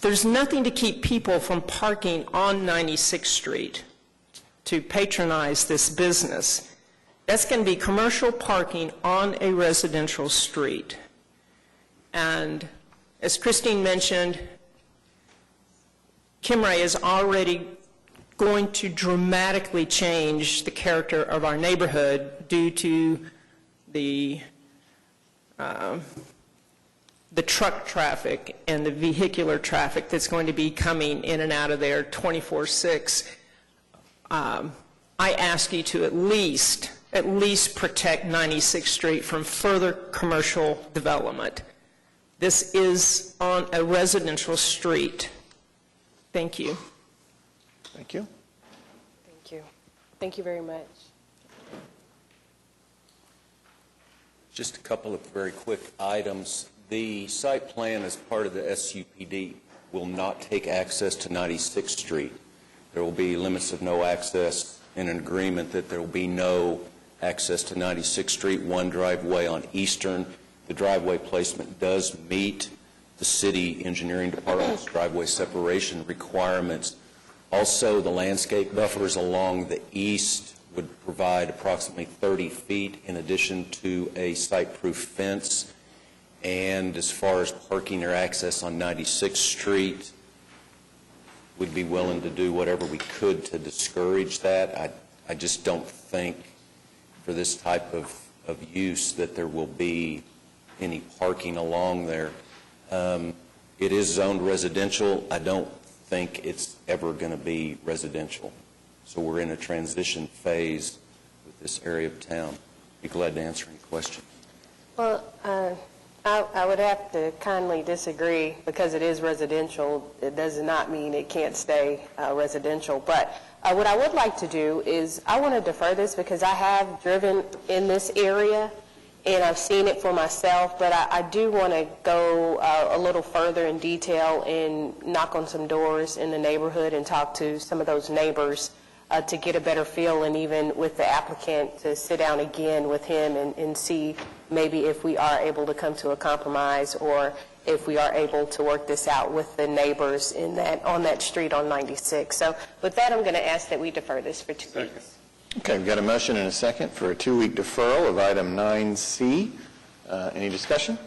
S20: there's nothing to keep people from parking on 96th Street to patronize this business. That's going to be commercial parking on a residential street. And as Christine mentioned, Kimray is already going to dramatically change the character of our neighborhood due to the truck traffic and the vehicular traffic that's going to be coming in and out of there 24/6. I ask you to at least protect 96th Street from further commercial development. This is on a residential street. Thank you.
S1: Thank you.
S7: Thank you. Thank you very much.
S18: Just a couple of very quick items. The site plan as part of the SUPD will not take access to 96th Street. There will be limits of no access in an agreement that there will be no access to 96th Street, one driveway on Eastern. The driveway placement does meet the city engineering department's driveway separation requirements. Also, the landscape buffers along the east would provide approximately 30 feet in addition to a site-proof fence. And as far as parking or access on 96th Street, we'd be willing to do whatever we could to discourage that. I just don't think for this type of use that there will be any parking along there. It is zoned residential. I don't think it's ever going to be residential. So we're in a transition phase with this area of town. Be glad to answer any questions.
S7: Well, I would have to kindly disagree. Because it is residential, it does not mean it can't stay residential. But what I would like to do is I want to defer this because I have driven in this area and I've seen it for myself, but I do want to go a little further in detail and knock on some doors in the neighborhood and talk to some of those neighbors to get a better feel, and even with the applicant to sit down again with him and see maybe if we are able to come to a compromise or if we are able to work this out with the neighbors on that street on 96. So with that, I'm going to ask that we defer this for 2 weeks.
S1: Okay, we've got a motion and a second for a 2-week deferral of item 9C. Any discussion?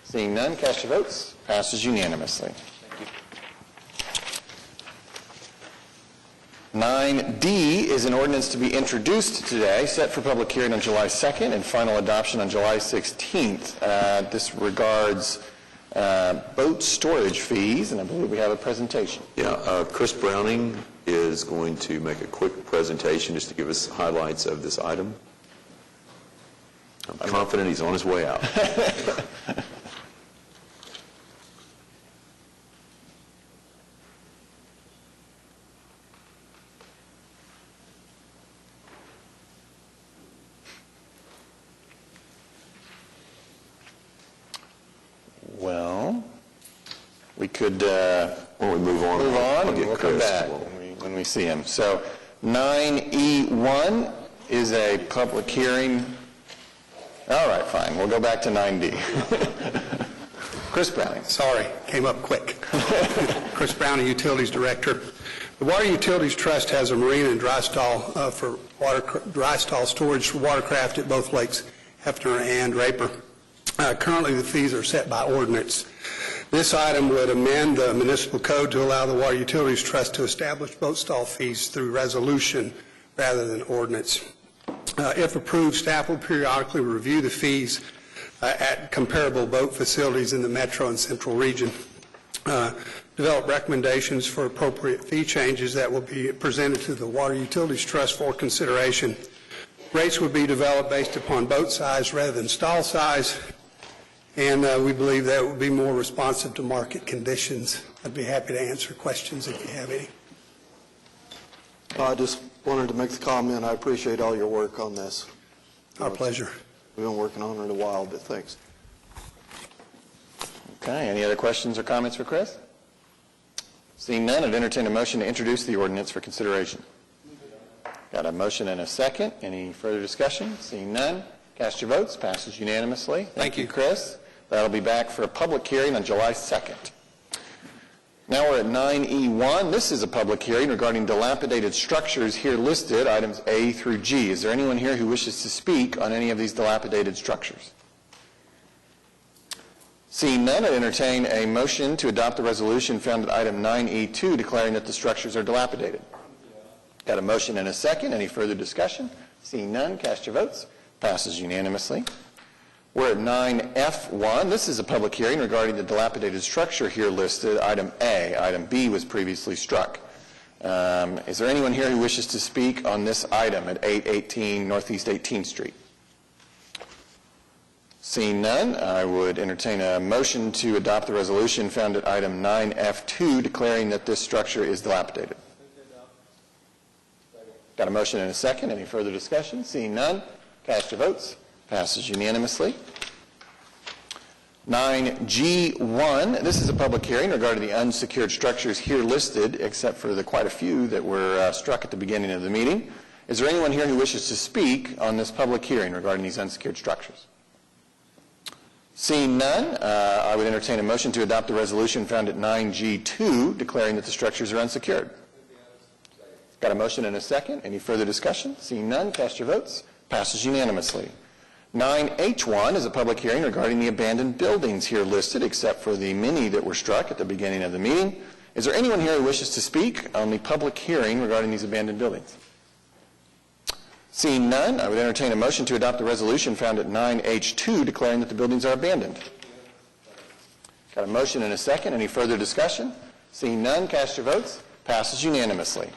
S1: Seeing none, cast your votes. Passes unanimously. Thank you. 9D is an ordinance to be introduced today, set for public hearing on July 2nd and final adoption on July 16th. This regards boat storage fees, and I believe we have a presentation.
S4: Yeah, Chris Browning is going to make a quick presentation just to give us highlights of this item. I'm confident he's on his way out.
S1: Well, we could
S4: we move on.
S1: And we'll come back when we see him. So 9E1 is a public hearing. All right, fine. We'll go back to 9D. Chris Browning.
S13: Sorry, came up quick. Chris Browning, Utilities Director. The Water Utilities Trust has a marina and dry stall for dry stall storage for watercraft at both lakes, Hefner and Raper. Currently, the fees are set by ordinance. This item would amend the municipal code to allow the Water Utilities Trust to establish boat stall fees through resolution rather than ordinance. If approved, staff will periodically review the fees at comparable boat facilities in the metro and central region, develop recommendations for appropriate fee changes that will be presented to the Water Utilities Trust for consideration. Rates would be developed based upon boat size rather than stall size, and we believe that would be more responsive to market conditions. I'd be happy to answer questions if you have any.
S5: I just wanted to make the comment, I appreciate all your work on this.
S13: Our pleasure.
S5: We've been working on it a while, but thanks.
S1: Okay, any other questions or comments for Chris? Seeing none, I'd entertain a motion to introduce the ordinance for consideration. Got a motion and a second. Any further discussion? Seeing none, cast your votes. Passes unanimously. Thank you, Chris. That'll be back for a public hearing on July 2nd. Now we're at 9E1. This is a public hearing regarding dilapidated structures here listed, items A through G. Is there anyone here who wishes to speak on any of these dilapidated structures? Seeing none, I'd entertain a motion to adopt the resolution found at item 9E2 declaring that the structures are dilapidated. Got a motion and a second. Any further discussion? Seeing none, cast your votes. Passes unanimously. We're at 9F1. This is a public hearing regarding the dilapidated structure here listed, item A. Item B was previously struck. Is there anyone here who wishes to speak on this item at 818 Northeast 18th Street? Seeing none, I would entertain a motion to adopt the resolution found at item 9F2 declaring that this structure is dilapidated. Got a motion and a second. Any further discussion? Seeing none, cast your votes. Passes unanimously. 9G1, this is a public hearing regarding the unsecured structures here listed, except for the quite a few that were struck at the beginning of the meeting. Is there anyone here who wishes to speak on this public hearing regarding these unsecured structures? Seeing none, I would entertain a motion to adopt the resolution found at 9G2 declaring that the structures are unsecured. Got a motion and a second. Any further discussion? Seeing none, cast your votes. Passes unanimously. 9H1 is a public hearing regarding the abandoned buildings here listed, except for the many that were struck at the beginning of the meeting. Is there anyone here who wishes to speak on the public hearing regarding these abandoned buildings? Seeing none, I would entertain a motion to adopt the resolution found at 9H2 declaring that the buildings are abandoned. Got a motion and a second. Any further discussion? Seeing none, cast your votes. Passes unanimously.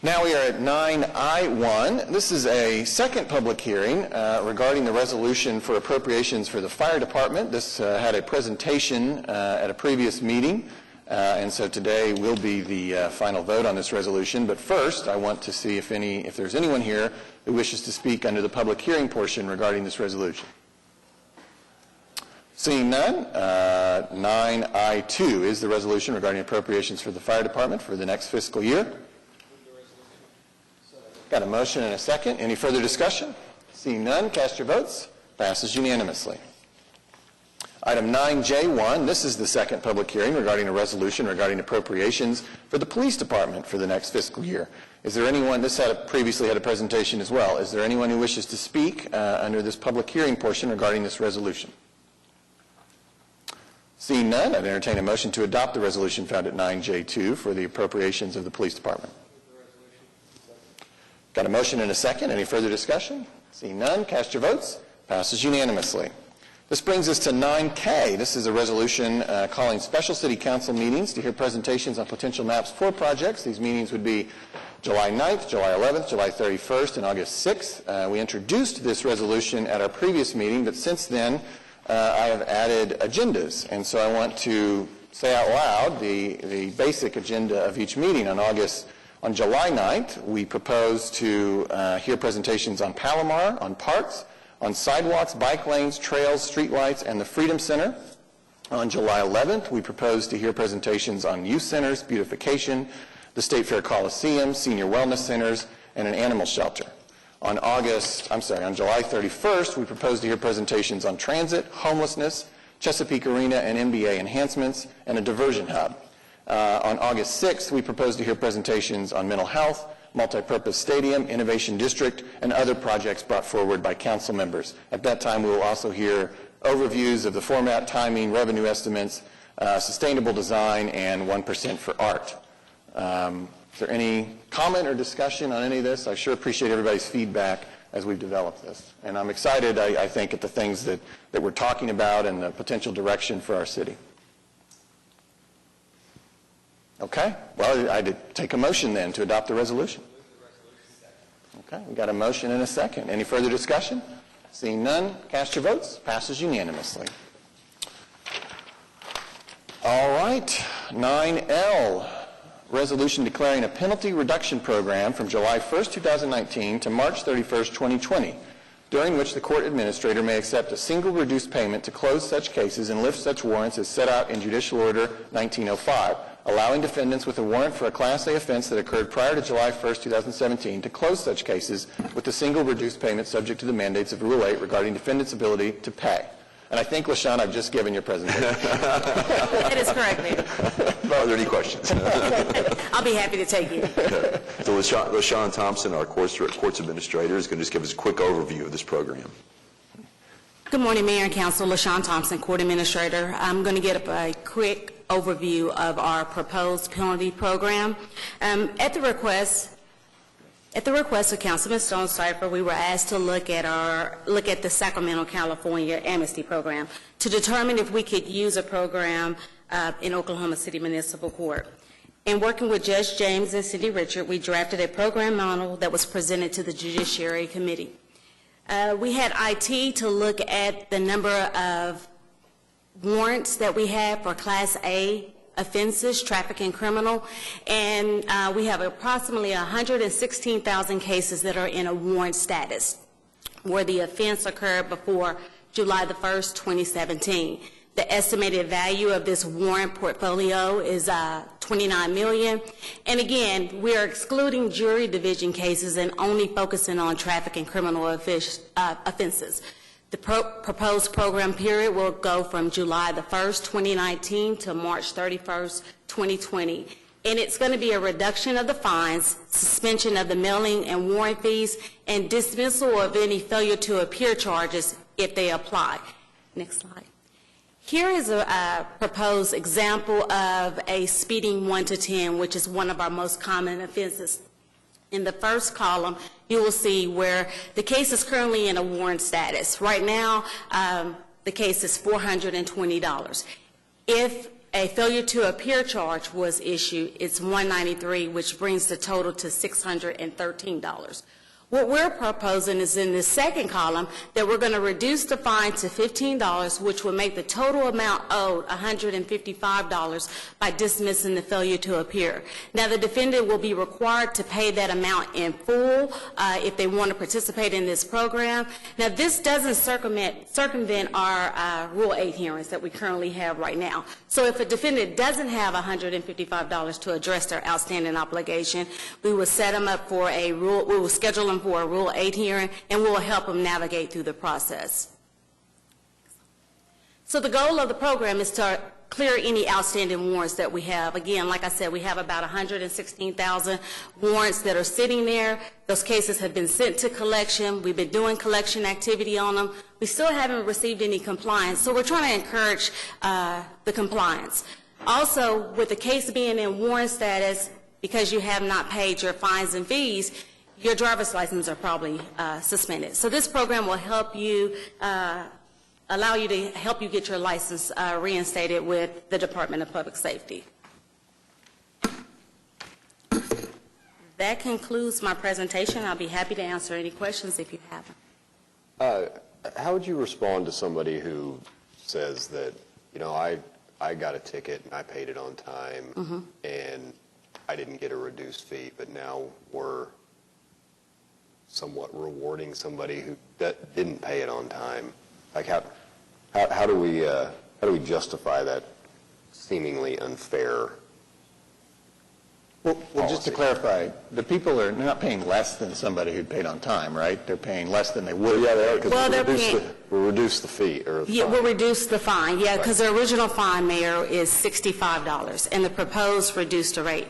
S1: Now we are at 9I1. This is a second public hearing regarding the resolution for appropriations for the fire department. This had a presentation at a previous meeting, and so today will be the final vote on this resolution. But first, I want to see if there's anyone here who wishes to speak under the public hearing portion regarding this resolution. Seeing none, 9I2 is the resolution regarding appropriations for the fire department for the next fiscal year. Got a motion and a second. Any further discussion? Seeing none, cast your votes. Passes unanimously. Item 9J1, this is the second public hearing regarding a resolution regarding appropriations for the police department for the next fiscal year. Is there anyone, this previously had a presentation as well, is there anyone who wishes to speak under this public hearing portion regarding this resolution? Seeing none, I'd entertain a motion to adopt the resolution found at 9J2 for the appropriations of the police department. Got a motion and a second. Any further discussion? Seeing none, cast your votes. Passes unanimously. This brings us to 9K. This is a resolution calling special city council meetings to hear presentations on potential maps for projects. These meetings would be July 9th, July 11th, July 31st, and August 6th. We introduced this resolution at our previous meeting, but since then I have added agendas. And so I want to say out loud the basic agenda of each meeting. On July 9th, we propose to hear presentations on Palomar, on parks, on sidewalks, bike lanes, trails, streetlights, and the Freedom Center. On July 11th, we propose to hear presentations on youth centers, beautification, the State Fair Coliseum, senior wellness centers, and an animal shelter. On July 31st, we propose to hear presentations on transit, homelessness, Chesapeake Arena and NBA enhancements, and a diversion hub. On August 6th, we propose to hear presentations on mental health, multipurpose stadium, innovation district, and other projects brought forward by council members. At that time, we will also hear overviews of the format, timing, revenue estimates, sustainable design, and 1% for art. Is there any comment or discussion on any of this? I sure appreciate everybody's feedback as we've developed this. And I'm excited, I think, at the things that we're talking about and the potential direction for our city. Okay, well, I'd take a motion then to adopt the resolution. Okay, we got a motion and a second. Any further discussion? Seeing none, cast your votes. Passes unanimously. All right, 9L, resolution declaring a penalty reduction program from July 1st, 2019 to March 31st, 2020, during which the court administrator may accept a single reduced payment to close such cases and lift such warrants as set out in Judicial Order 1905. Allowing defendants with a warrant for a Class A offense that occurred prior to July 1st, 2017 to close such cases with a single reduced payment subject to the mandates of Rule 8 regarding defendants' ability to pay. And I think, LaShawn, I've just given your presentation.
S6: That is correct, Mayor.
S4: Are there any questions?
S6: I'll be happy to take it.
S4: So LaShawn Thompson, our courts administrator, is going to just give us a quick overview of this program.
S21: Good morning, Mayor and Council. LaShawn Thompson, Court Administrator. I'm going to get a quick overview of our proposed penalty program. At the request of Councilman Stonecipher, we were asked to look at the Sacramento, California amnesty program to determine if we could use a program in Oklahoma City Municipal Court. In working with Judge James and Cindy Richard, we drafted a program model that was presented to the Judiciary Committee. We had IT to look at the number of warrants that we have for Class A offenses, traffic and criminal, and we have approximately 116,000 cases that are in a warrant status where the offense occurred before July the 1st, 2017. The estimated value of this warrant portfolio is $29 million. And again, we are excluding jury division cases and only focusing on traffic and criminal offenses. The proposed program period will go from July the 1st, 2019 to March 31st, 2020. And it's going to be a reduction of the fines, suspension of the mailing and warrant fees, and dismissal of any failure to appear charges if they apply. Next slide. Here is a proposed example of a speeding 1 to 10, which is one of our most common offenses. In the first column, you will see where the case is currently in a warrant status. Right now, the case is $420. If a failure to appear charge was issued, it's $193, which brings the total to $613. What we're proposing is in the second column that we're going to reduce the fine to $15, which will make the total amount owed $155 by dismissing the failure to appear. Now, the defendant will be required to pay that amount in full if they want to participate in this program. Now, this doesn't circumvent our Rule 8 hearings that we currently have right now. So if a defendant doesn't have $155 to address their outstanding obligation, we will set them up for we will schedule them for a Rule 8 hearing, and we'll help them navigate through the process. So the goal of the program is to clear any outstanding warrants that we have. Again, like I said, we have about 116,000 warrants that are sitting there. Those cases have been sent to collection. We've been doing collection activity on them. We still haven't received any compliance, so we're trying to encourage the compliance. Also, with the case being in warrant status, because you have not paid your fines and fees, your driver's license are probably suspended. So this program will help you, allow you to help you get your license reinstated with the Department of Public Safety. That concludes my presentation. I'll be happy to answer any questions if you have them.
S14: How would you respond to somebody who says that, you know, I got a ticket and I paid it on time and I didn't get a reduced fee, but now we're somewhat rewarding somebody who didn't pay it on time? Like how do we justify that seemingly unfair?
S1: Well, just to clarify, the people are not paying less than somebody who paid on time, right? They're paying less than they would.
S14: Yeah, they are, because
S21: Well,
S14: we'll reduce the fee.
S21: We'll reduce the fine, yeah, because the original fine, Mayor, is $65, and the proposed reduced amount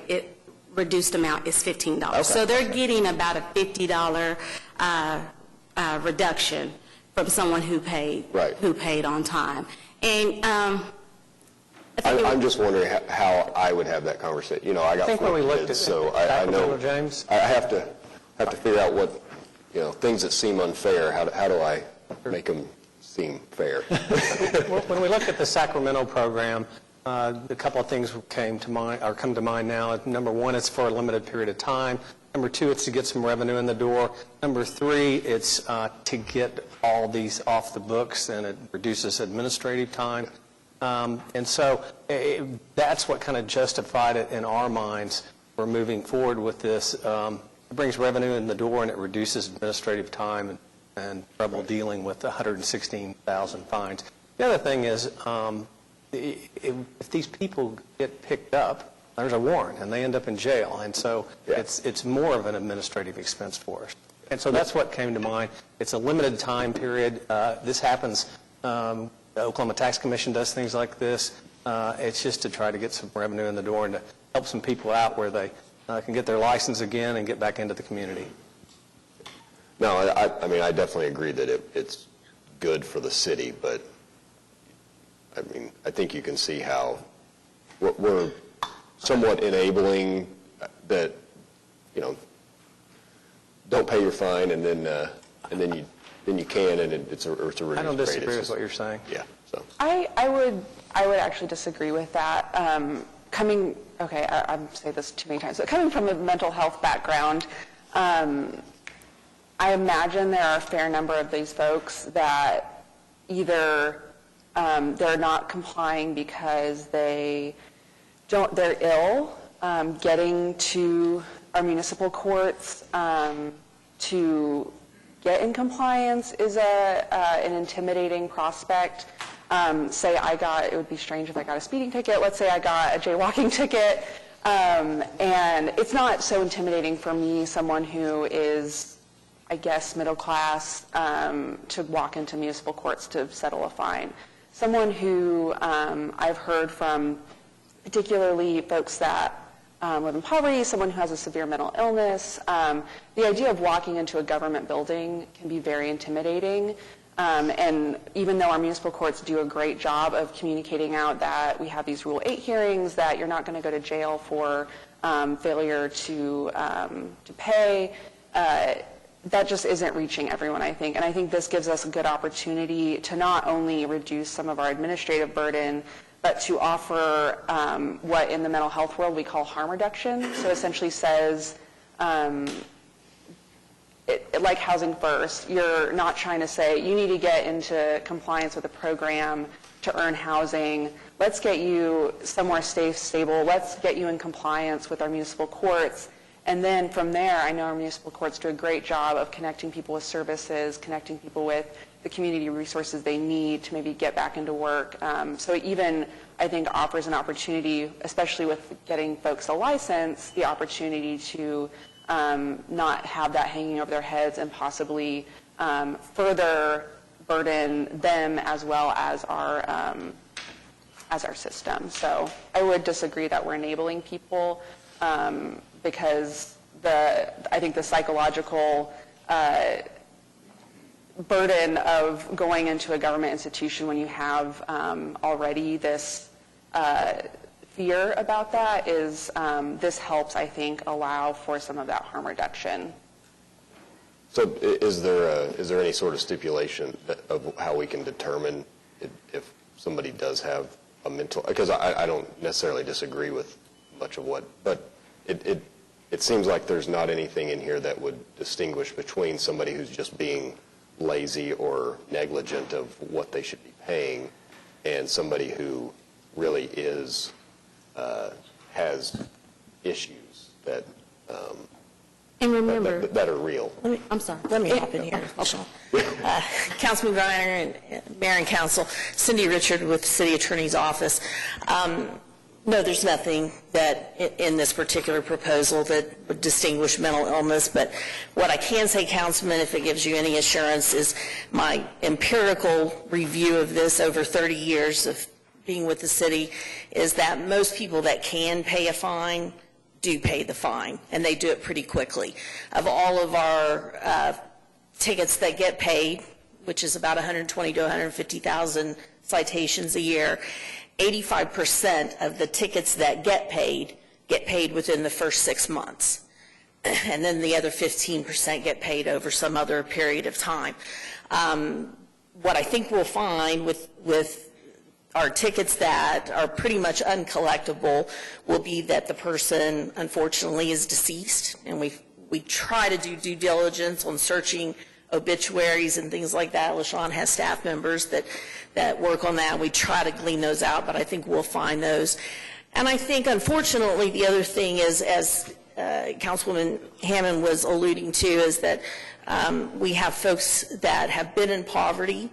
S21: is $15.
S14: Okay.
S21: So they're getting about a $50 reduction from someone who paid on time. And
S14: I'm just wondering how I would have that conversation. You know, I got 4 kids, so I know
S20: James,
S14: I have to figure out what, you know, things that seem unfair. How do I make them seem fair?
S20: when we look at the Sacramento program, a couple of things come to mind now. Number one, it's for a limited period of time. Number two, it's to get some revenue in the door. Number three, it's to get all these off the books, and it reduces administrative time. And so that's what kind of justified it in our minds for moving forward with this. It brings revenue in the door, and it reduces administrative time and trouble dealing with 116,000 fines. The other thing is, if these people get picked up, there's a warrant, and they end up in jail. And so it's more of an administrative expense for us. And so that's what came to mind. It's a limited time period. This happens. The Oklahoma Tax Commission does things like this. It's just to try to get some revenue in the door and to help some people out where they can get their license again and get back into the community.
S14: No, I mean, I definitely agree that it's good for the city, but I mean, I think you can see how we're somewhat enabling that, you know, don't pay your fine and then you can, and it's a reduced rate.
S20: I don't disagree with what you're saying.
S14: Yeah. So
S9: I would actually disagree with that. I've said this too many times, but coming from a mental health background, I imagine there are a fair number of these folks that either they're not complying because they're ill, getting to our municipal courts to get in compliance is an intimidating prospect. It would be strange if I got a speeding ticket. Let's say I got a jaywalking ticket, and it's not so intimidating for me, someone who is, I guess, middle class, to walk into municipal courts to settle a fine. Someone who I've heard from, particularly folks that live in poverty, someone who has a severe mental illness. The idea of walking into a government building can be very intimidating. And even though our municipal courts do a great job of communicating out that we have these Rule 8 hearings, that you're not going to go to jail for failure to pay, that just isn't reaching everyone, I think. And I think this gives us a good opportunity to not only reduce some of our administrative burden, but to offer what in the mental health world we call harm reduction. So essentially says, like Housing First, you're not trying to say you need to get into compliance with a program to earn housing. Let's get you somewhere safe, stable. Let's get you in compliance with our municipal courts. And then from there, I know our municipal courts do a great job of connecting people with services, connecting people with the community resources they need to maybe get back into work. So it even, I think, offers an opportunity, especially with getting folks a license, the opportunity to not have that hanging over their heads and possibly further burden them as well as our system. So I would disagree that we're enabling people because I think the psychological burden of going into a government institution when you have already this fear about that is this helps, I think, allow for some of that harm reduction.
S14: So is there any sort of stipulation of how we can determine if somebody does have a mental, because I don't necessarily disagree with much of what, but it seems like there's not anything in here that would distinguish between somebody who's just being lazy or negligent of what they should be paying and somebody who really is has issues that
S3: and remember,
S14: that are real.
S3: I'm sorry. Let me hop in here. Councilman Griner and Mayor and Council, Cindy Richard with the City Attorney's Office. No, there's nothing that in this particular proposal that would distinguish mental illness, but what I can say, Councilman, if it gives you any assurance, is my empirical review of this over 30 years of being with the city is that most people that can pay a fine do pay the fine, and they do it pretty quickly. Of all of our tickets that get paid, which is about 120 to 150,000 citations a year, 85% of the tickets that get paid within the first 6 months. And then the other 15% get paid over some other period of time. What I think we'll find with our tickets that are pretty much uncollectible will be that the person, unfortunately, is deceased. And we try to do due diligence on searching obituaries and things like that. LaShawn has staff members that work on that. We try to glean those out, but I think we'll find those. And I think, unfortunately, the other thing is, as Councilwoman Hammond was alluding to, is that we have folks that have been in poverty.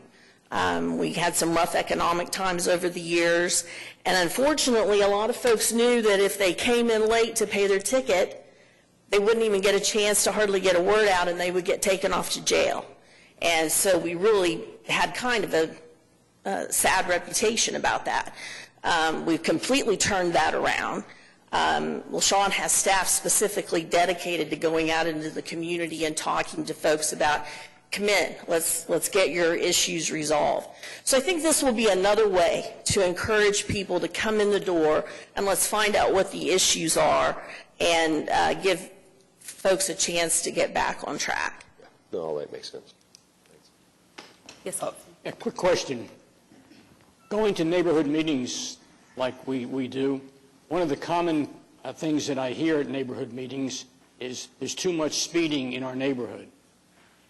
S3: We had some rough economic times over the years. And unfortunately, a lot of folks knew that if they came in late to pay their ticket, they wouldn't even get a chance to hardly get a word out, and they would get taken off to jail. And so we really had kind of a sad reputation about that. We've completely turned that around. LaShawn has staff specifically dedicated to going out into the community and talking to folks about, come in, let's get your issues resolved. So I think this will be another way to encourage people to come in the door, and let's find out what the issues are and give folks a chance to get back on track.
S14: No, all that makes sense.
S3: Yes,
S22: a quick question. Going to neighborhood meetings like we do, one of the common things that I hear at neighborhood meetings is there's too much speeding in our neighborhood.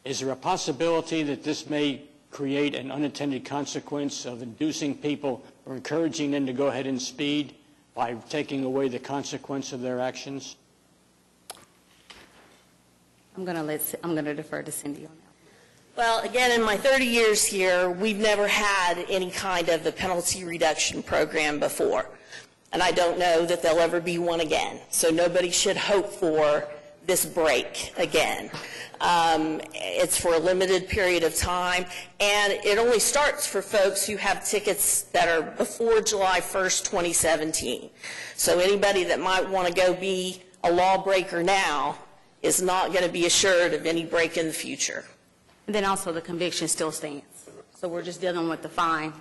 S22: Is there a possibility that this may create an unintended consequence of inducing people or encouraging them to go ahead and speed by taking away the consequence of their actions?
S21: I'm going to defer to Cindy on that.
S3: Well, again, in my 30 years here, we've never had any kind of a penalty reduction program before. And I don't know that there'll ever be one again. So nobody should hope for this break again. It's for a limited period of time, and it only starts for folks who have tickets that are before July 1st, 2017. So anybody that might want to go be a lawbreaker now is not going to be assured of any break in the future.
S21: And then also the conviction still stands. So we're just dealing with the fines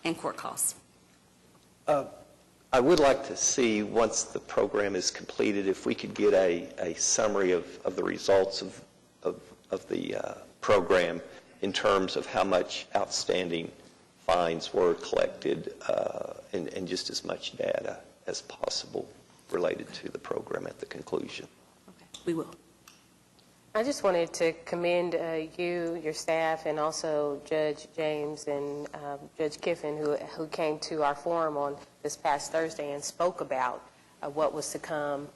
S21: and court costs.
S17: I would like to see, once the program is completed, if we could get a summary of the results of the program in terms of how much outstanding fines were collected and just as much data as possible related to the program at the conclusion.
S21: We will.
S7: I just wanted to commend you, your staff, and also Judge James and Judge Kiffin, who came to our forum on this past Thursday and spoke about what was to come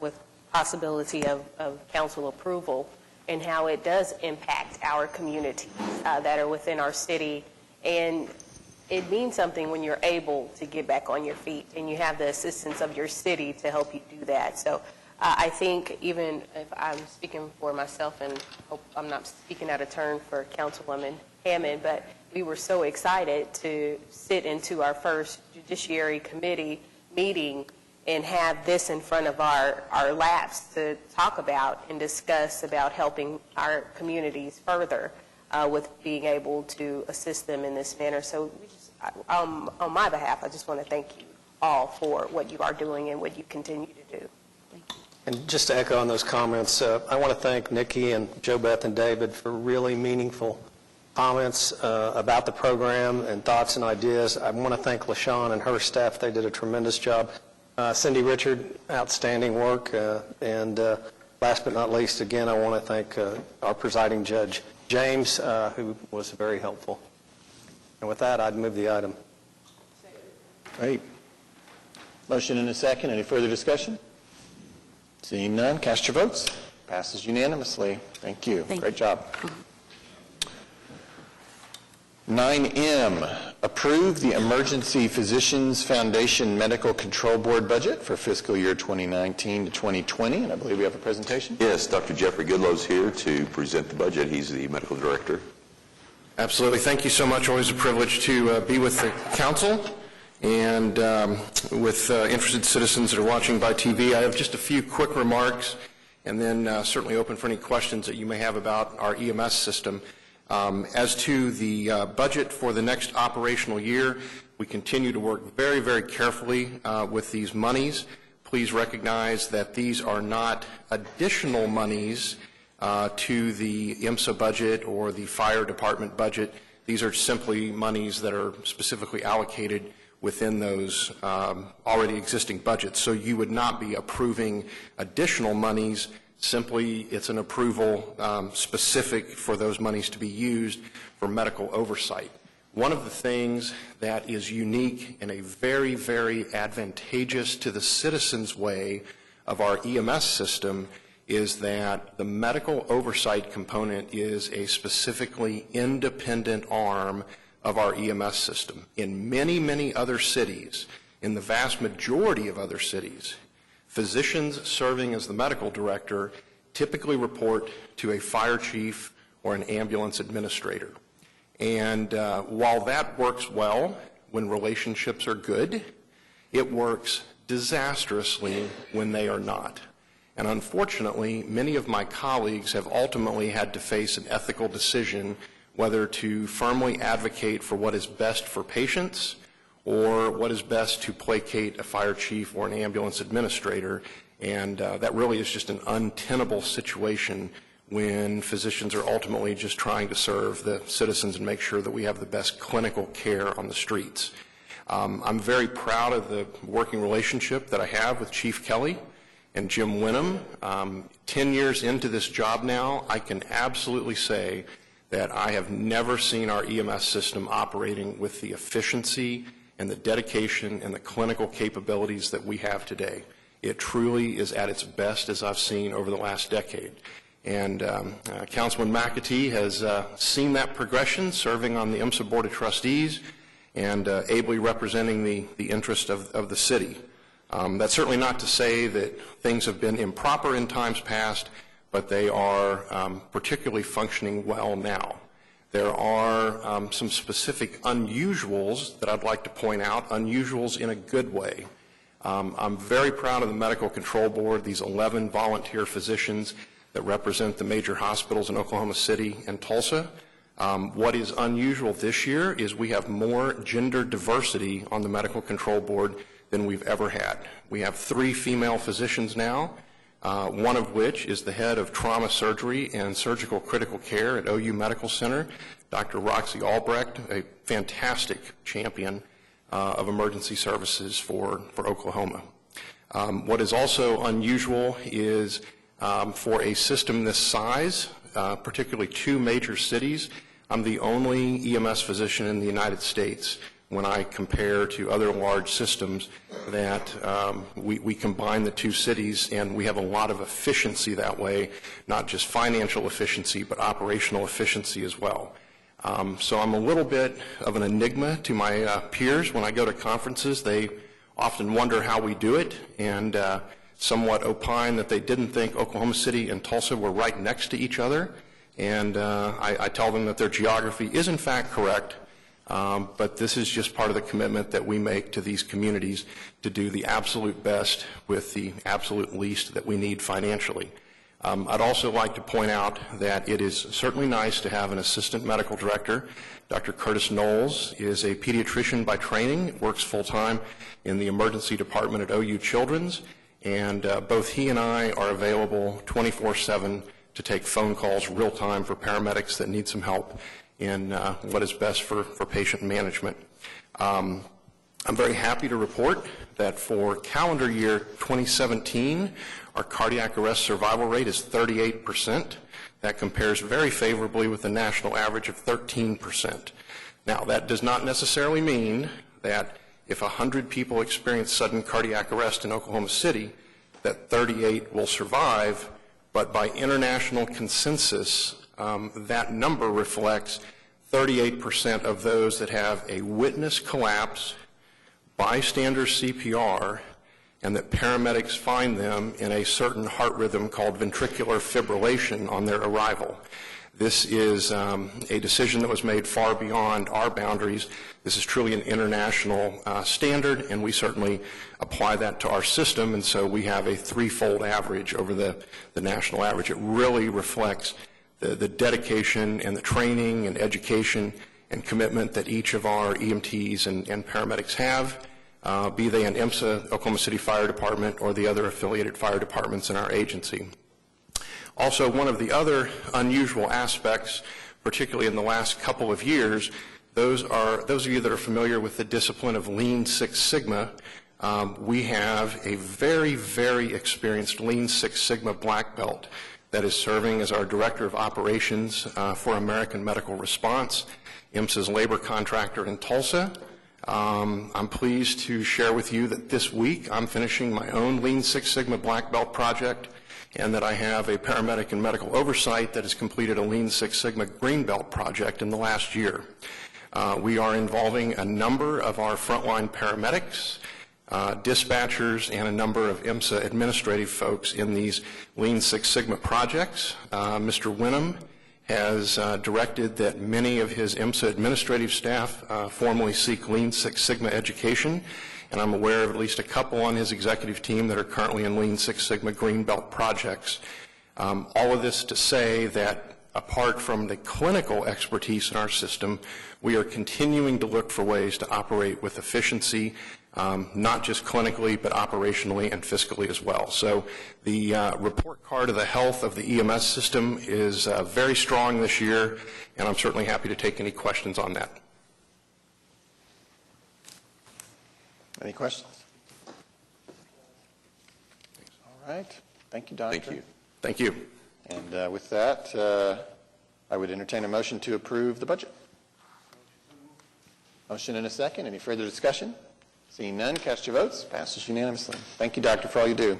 S7: with possibility of council approval and how it does impact our communities that are within our city. And it means something when you're able to get back on your feet and you have the assistance of your city to help you do that. So I think, even if I'm speaking for myself, and hope I'm not speaking out of turn for Councilwoman Hammond, but we were so excited to sit into our first Judiciary Committee meeting and have this in front of our laps to talk about and discuss about helping our communities further with being able to assist them in this manner. So on my behalf, I just want to thank you all for what you are doing and what you continue to do.
S2: And just to echo on those comments, I want to thank Nikki and Joe Beth and David for really meaningful comments about the program and thoughts and ideas. I want to thank LaShawn and her staff. They did a tremendous job. Cindy Richard, outstanding work. And last but not least, again, I want to thank our presiding judge, James, who was very helpful. And with that, I'd move the item.
S1: Great. Motion and a second. Any further discussion? Seeing none, cast your votes. Passes unanimously. Thank you. Great job. 9M, approve the Emergency Physicians Foundation Medical Control Board budget for fiscal year 2019 to 2020. And I believe we have a presentation.
S4: Yes, Dr. Jeffrey Goodloe's here to present the budget. He's the medical director.
S8: Absolutely. Thank you so much. Always a privilege to be with the council and with interested citizens that are watching by TV. I have just a few quick remarks and then certainly open for any questions that you may have about our EMS system. As to the budget for the next operational year, we continue to work very, very carefully with these monies. Please recognize that these are not additional monies to the IMSA budget or the fire department budget. These are simply monies that are specifically allocated within those already existing budgets. So you would not be approving additional monies. Simply, it's an approval specific for those monies to be used for medical oversight. One of the things that is unique and a very, very advantageous to the citizens' way of our EMS system is that the medical oversight component is a specifically independent arm of our EMS system. In many, many other cities, in the vast majority of other cities, physicians serving as the medical director typically report to a fire chief or an ambulance administrator. And while that works well when relationships are good, it works disastrously when they are not. And unfortunately, many of my colleagues have ultimately had to face an ethical decision whether to firmly advocate for what is best for patients or what is best to placate a fire chief or an ambulance administrator. And that really is just an untenable situation when physicians are ultimately just trying to serve the citizens and make sure that we have the best clinical care on the streets. I'm very proud of the working relationship that I have with Chief Kelly and Jim Winham. 10 years into this job now, I can absolutely say that I have never seen our EMS system operating with the efficiency and the dedication and the clinical capabilities that we have today. It truly is at its best as I've seen over the last decade. And Councilman McAtee has seen that progression, serving on the IMSA Board of Trustees and ably representing the interest of the city. That's certainly not to say that things have been improper in times past, but they are particularly functioning well now. There are some specific unusuals that I'd like to point out, unusuals in a good way. I'm very proud of the Medical Control Board, these 11 volunteer physicians that represent the major hospitals in Oklahoma City and Tulsa. What is unusual this year is we have more gender diversity on the Medical Control Board than we've ever had. We have 3 female physicians now, one of which is the head of trauma surgery and surgical critical care at OU Medical Center, Dr. Roxy Albrecht, a fantastic champion of emergency services for Oklahoma. What is also unusual is for a system this size, particularly 2 major cities, I'm the only EMS physician in the United States when I compare to other large systems that we combine the 2 cities, and we have a lot of efficiency that way, not just financial efficiency, but operational efficiency as well. So I'm a little bit of an enigma to my peers when I go to conferences. They often wonder how we do it, and somewhat opine that they didn't think Oklahoma City and Tulsa were right next to each other. And I tell them that their geography is in fact correct, but this is just part of the commitment that we make to these communities to do the absolute best with the absolute least that we need financially. I'd also like to point out that it is certainly nice to have an assistant medical director. Dr. Curtis Knowles is a pediatrician by training, works full-time in the emergency department at OU Children's, and both he and I are available 24/7 to take phone calls real-time for paramedics that need some help in what is best for patient management. I'm very happy to report that for calendar year 2017, our cardiac arrest survival rate is 38%. That compares very favorably with the national average of 13%. Now, that does not necessarily mean that if 100 people experience sudden cardiac arrest in Oklahoma City, that 38 will survive, but by international consensus, that number reflects 38% of those that have a witness collapse, bystander CPR, and that paramedics find them in a certain heart rhythm called ventricular fibrillation on their arrival. This is a decision that was made far beyond our boundaries. This is truly an international standard, and we certainly apply that to our system, and so we have a 3-fold average over the national average. It really reflects the dedication and the training and education and commitment that each of our EMTs and paramedics have, be they an IMSA, Oklahoma City Fire Department, or the other affiliated fire departments in our agency. Also, one of the other unusual aspects, particularly in the last couple of years, those of you that are familiar with the discipline of Lean Six Sigma, we have a very, very experienced Lean Six Sigma black belt that is serving as our Director of Operations for American Medical Response, IMSA's labor contractor in Tulsa. I'm pleased to share with you that this week I'm finishing my own Lean Six Sigma black belt project, and that I have a paramedic and medical oversight that has completed a Lean Six Sigma green belt project in the last year. We are involving a number of our frontline paramedics, dispatchers, and a number of IMSA administrative folks in these Lean Six Sigma projects. Mr. Winham has directed that many of his IMSA administrative staff formally seek Lean Six Sigma education, and I'm aware of at least a couple on his executive team that are currently in Lean Six Sigma green belt projects. All of this to say that apart from the clinical expertise in our system, we are continuing to look for ways to operate with efficiency, not just clinically, but operationally and fiscally as well. So the report card of the health of the EMS system is very strong this year, and I'm certainly happy to take any questions on that.
S1: Any questions? All right. Thank you, Doctor.
S4: Thank you.
S8: Thank you.
S1: And with that, I would entertain a motion to approve the budget. Motion and a second. Any further discussion? Seeing none, cast your votes. Passes unanimously. Thank you, Doctor, for all you do.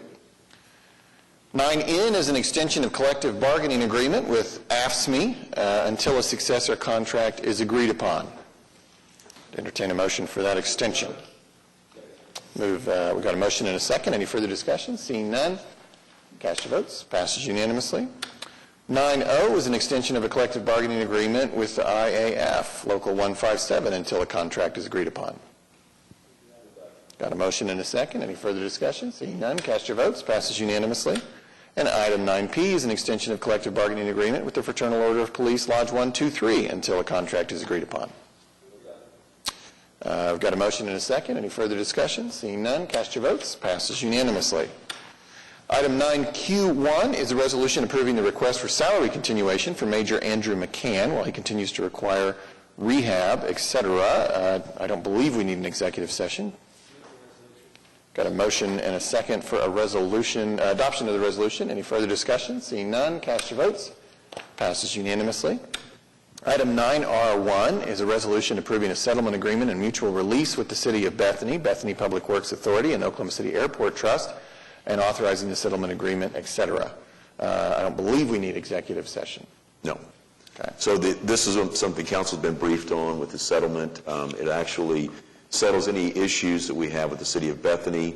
S1: 9N is an extension of collective bargaining agreement with AFSCME until a successor contract is agreed upon. Entertain a motion for that extension. We've got a motion and a second. Any further discussion? Seeing none, cast your votes. Passes unanimously. 9O is an extension of a collective bargaining agreement with the IAF, Local 157, until a contract is agreed upon. Got a motion and a second. Any further discussion? Seeing none, cast your votes. Passes unanimously. And item 9P is an extension of collective bargaining agreement with the Fraternal Order of Police Lodge 123 until a contract is agreed upon. I've got a motion and a second. Any further discussion? Seeing none, cast your votes. Passes unanimously. Item 9Q1 is a resolution approving the request for salary continuation for Major Andrew McCann while he continues to require rehab, etc. I don't believe we need an executive session. Got a motion and a second for a resolution, adoption of the resolution. Any further discussion? Seeing none, cast your votes. Passes unanimously. Item 9R1 is a resolution approving a settlement agreement and mutual release with the City of Bethany, Bethany Public Works Authority, and Oklahoma City Airport Trust, and authorizing the settlement agreement, etc. I don't believe we need executive session.
S4: No. Okay. So this is something council's been briefed on with the settlement. It actually settles any issues that we have with the City of Bethany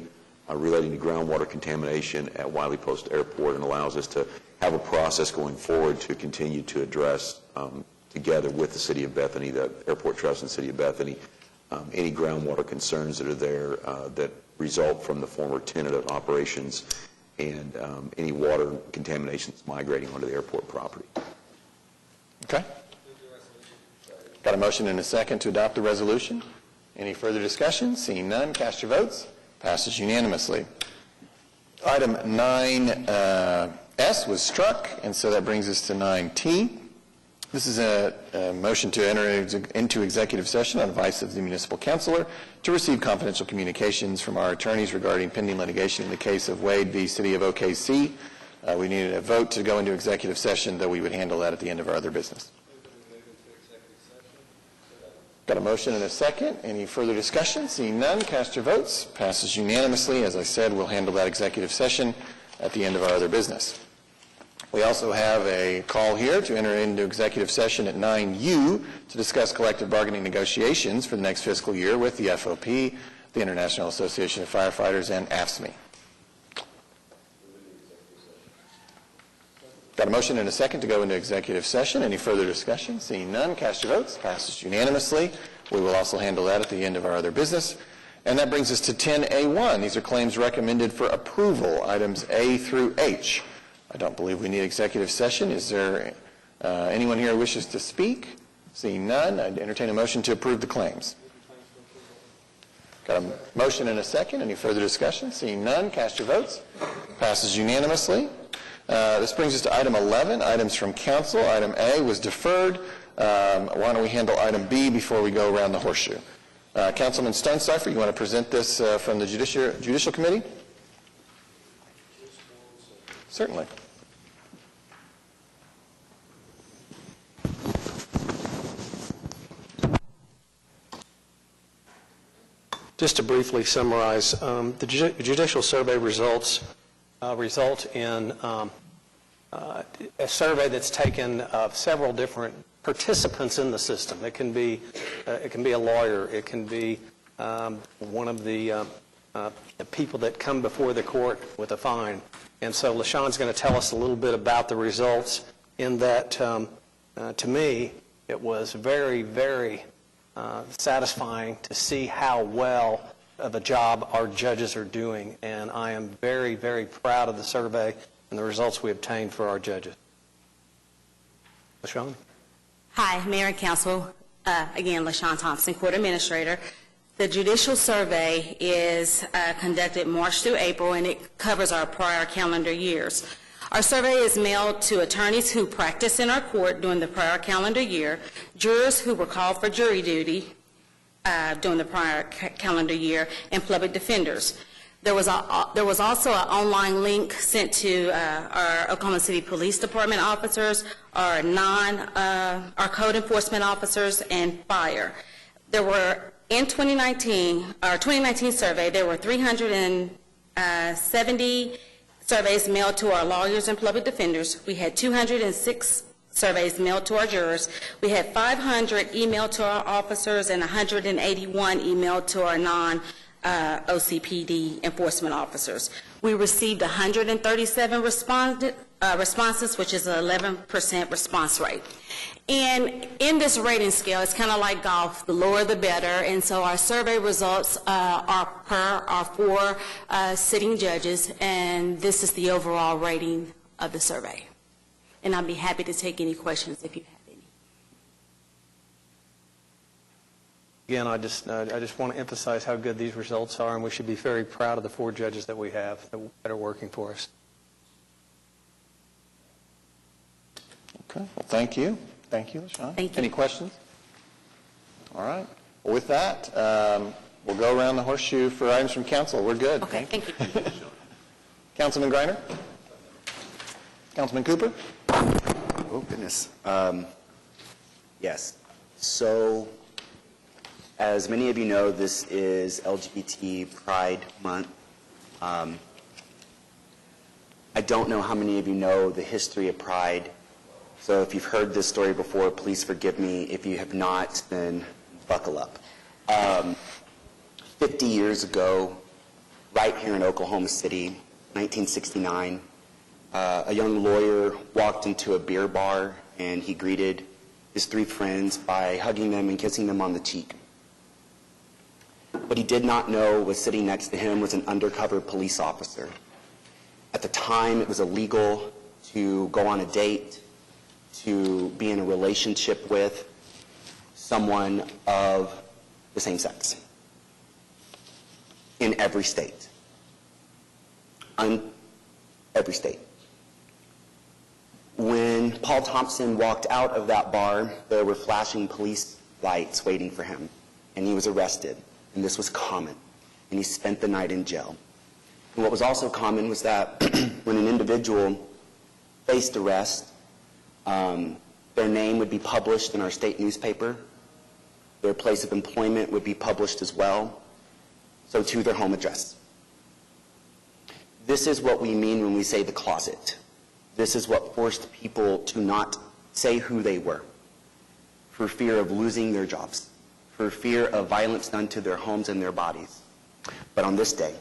S4: relating to groundwater contamination at Wiley Post Airport, and allows us to have a process going forward to continue to address together with the City of Bethany, the Airport Trust and City of Bethany, any groundwater concerns that are there that result from the former tenant of operations and any water contaminations migrating onto the airport property.
S1: Okay. Got a motion and a second to adopt the resolution. Any further discussion? Seeing none, cast your votes. Passes unanimously. Item 9S was struck, and so that brings us to 9T. This is a motion to enter into executive session on advice of the municipal councillor to receive confidential communications from our attorneys regarding pending litigation in the case of Wade v. City of OKC. We needed a vote to go into executive session, though we would handle that at the end of our other business. Got a motion and a second. Any further discussion? Seeing none, cast your votes. Passes unanimously. As I said, we'll handle that executive session at the end of our other business. We also have a call here to enter into executive session at 9U to discuss collective bargaining negotiations for the next fiscal year with the FOP, the International Association of Firefighters, and AFSCME. Got a motion and a second to go into executive session. Any further discussion? Seeing none, cast your votes. Passes unanimously. We will also handle that at the end of our other business. And that brings us to 10A1. These are claims recommended for approval, items A through H. I don't believe we need executive session. Is there anyone here who wishes to speak? Seeing none, I'd entertain a motion to approve the claims. Got a motion and a second. Any further discussion? Seeing none, cast your votes. Passes unanimously. This brings us to item 11, items from council. Item A was deferred. Why don't we handle item B before we go around the horseshoe? Councilman Stonecipher, you want to present this from the Judicial Committee? Certainly.
S2: Just to briefly summarize, the Judicial Survey results result in a survey that's taken of several different participants in the system. It can be a lawyer. It can be one of the people that come before the court with a fine. And so LaShawn's going to tell us a little bit about the results in that, to me, it was very, very satisfying to see how well of a job our judges are doing. And I am very, very proud of the survey and the results we obtained for our judges. LaShawn?
S21: Hi, Mayor and Council. Again, LaShawn Thompson, Court Administrator. The Judicial Survey is conducted March through April, and it covers our prior calendar years. Our survey is mailed to attorneys who practice in our court during the prior calendar year, jurors who were called for jury duty during the prior calendar year, and public defenders. There was also an online link sent to our Oklahoma City Police Department officers, our code enforcement officers, and fire. There were, in 2019, our 2019 survey, there were 370 surveys mailed to our lawyers and public defenders. We had 206 surveys mailed to our jurors. We had 500 emailed to our officers and 181 emailed to our OCPD enforcement officers. We received 137 responses, which is an 11% response rate. And in this rating scale, it's kind of like golf, the lower the better, and so our survey results are per our 4 sitting judges, and this is the overall rating of the survey. And I'd be happy to take any questions if you have any.
S2: Again, I just want to emphasize how good these results are, and we should be very proud of the 4 judges that we have that are working for us.
S1: Okay, well, thank you. Thank you, LaShawn.
S21: Thank you.
S1: Any questions? All right. Well, with that, we'll go around the horseshoe for items from council. We're good.
S21: Okay, thank you.
S1: Councilman Greiner? Councilman Cooper?
S11: Oh, goodness. Yes. So, as many of you know, this is LGBT Pride Month. I don't know how many of you know the history of Pride. So if you've heard this story before, please forgive me. If you have not, then buckle up. 50 years ago, right here in Oklahoma City, 1969, a young lawyer walked into a beer bar and he greeted his 3 friends by hugging them and kissing them on the cheek. What he did not know was sitting next to him was an undercover police officer. At the time, it was illegal to go on a date, to be in a relationship with someone of the same sex in every state. Every state. When Paul Thompson walked out of that bar, there were flashing police lights waiting for him, and he was arrested, and this was common, and he spent the night in jail. And what was also common was that when an individual faced arrest, their name would be published in our state newspaper. Their place of employment would be published as well. So too their home address. This is what we mean when we say the closet. This is what forced people to not say who they were for fear of losing their jobs, for fear of violence done to their homes and their bodies. But on this day,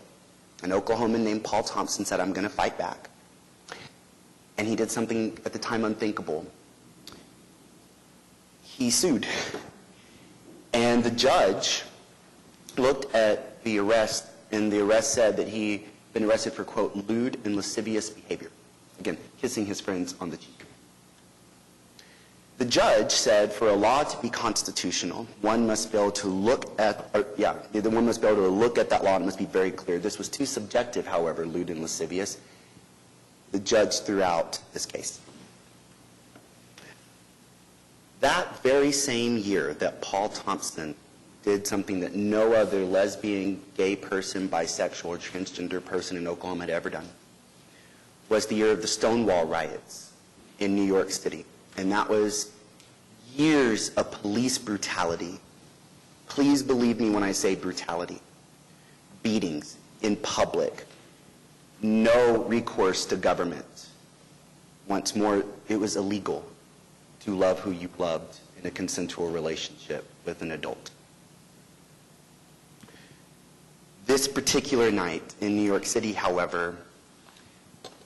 S11: an Oklahoman named Paul Thompson said, "I'm going to fight back." And he did something at the time unthinkable. He sued. And the judge looked at the arrest, and the arrest said that he'd been arrested for, quote, lewd and lascivious behavior. Again, kissing his friends on the cheek. The judge said for a law to be constitutional, one must be able to look at, one must be able to look at that law and it must be very clear. This was too subjective, however, lewd and lascivious. The judge threw out this case. That very same year that Paul Thompson did something that no other lesbian, gay person, bisexual, or transgender person in Oklahoma had ever done was the year of the Stonewall riots in New York City. And that was years of police brutality. Please believe me when I say brutality. Beatings in public. No recourse to government. Once more, it was illegal to love who you loved in a consensual relationship with an adult. This particular night in New York City, however,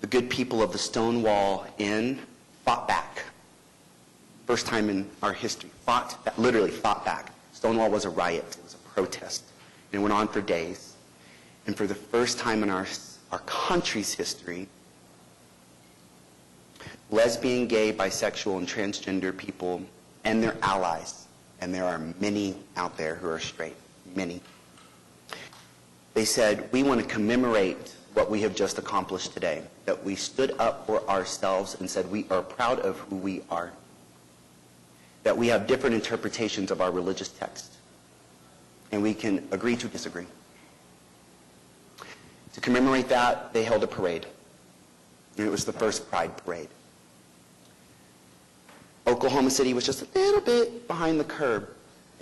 S11: the good people of the Stonewall Inn fought back. First time in our history, literally fought back. Stonewall was a riot, it was a protest, and it went on for days. And for the first time in our country's history, lesbian, gay, bisexual, and transgender people and their allies, and there are many out there who are straight, many, they said, we want to commemorate what we have just accomplished today, that we stood up for ourselves and said we are proud of who we are, that we have different interpretations of our religious text, and we can agree to disagree. To commemorate that, they held a parade, and it was the first Pride Parade. Oklahoma City was just a little bit behind the curve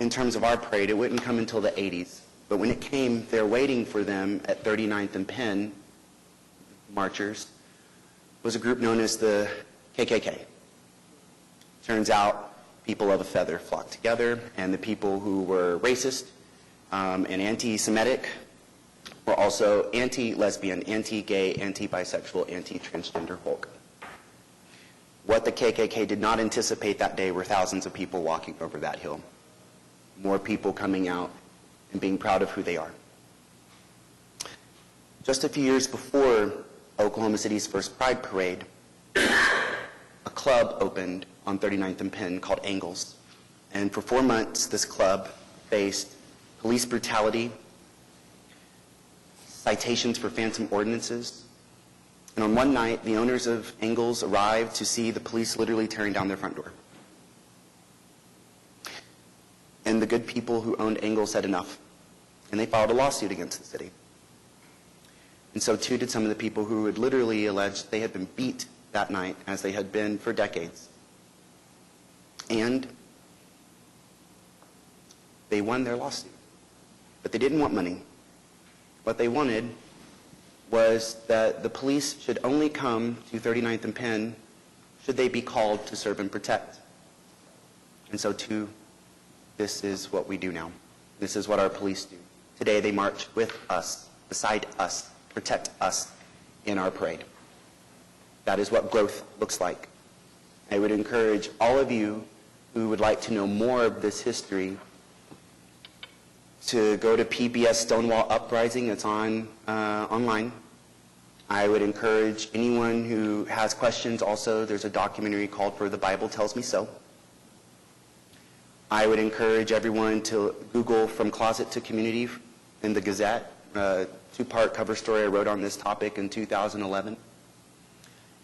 S11: in terms of our parade. It wouldn't come until the 80s. But when it came, they're waiting for them at 39th and Penn, marchers, was a group known as the KKK. Turns out people of a feather flocked together, and the people who were racist and anti-Semitic We're also anti-lesbian, anti-gay, anti-bisexual, anti-transgender Hulk. What the KKK did not anticipate that day were thousands of people walking over that hill. More people coming out and being proud of who they are. Just a few years before Oklahoma City's first Pride Parade, a club opened on 39th and Penn called Angles. And for 4 months, this club faced police brutality, citations for phantom ordinances. And on one night, the owners of Angles arrived to see the police literally tearing down their front door. And the good people who owned Angles said enough, and they filed a lawsuit against the city. And so too did some of the people who had literally alleged they had been beat that night, as they had been for decades. And they won their lawsuit. But they didn't want money. What they wanted was that the police should only come to 39th and Penn should they be called to serve and protect. And so too, this is what we do now. This is what our police do. Today they march with us, beside us, protect us in our parade. That is what growth looks like. I would encourage all of you who would like to know more of this history to go to PBS Stonewall Uprising. It's on online. I would encourage anyone who has questions also, there's a documentary called For the Bible Tells Me So. I would encourage everyone to Google From Closet to Community in the Gazette, a two-part cover story I wrote on this topic in 2011.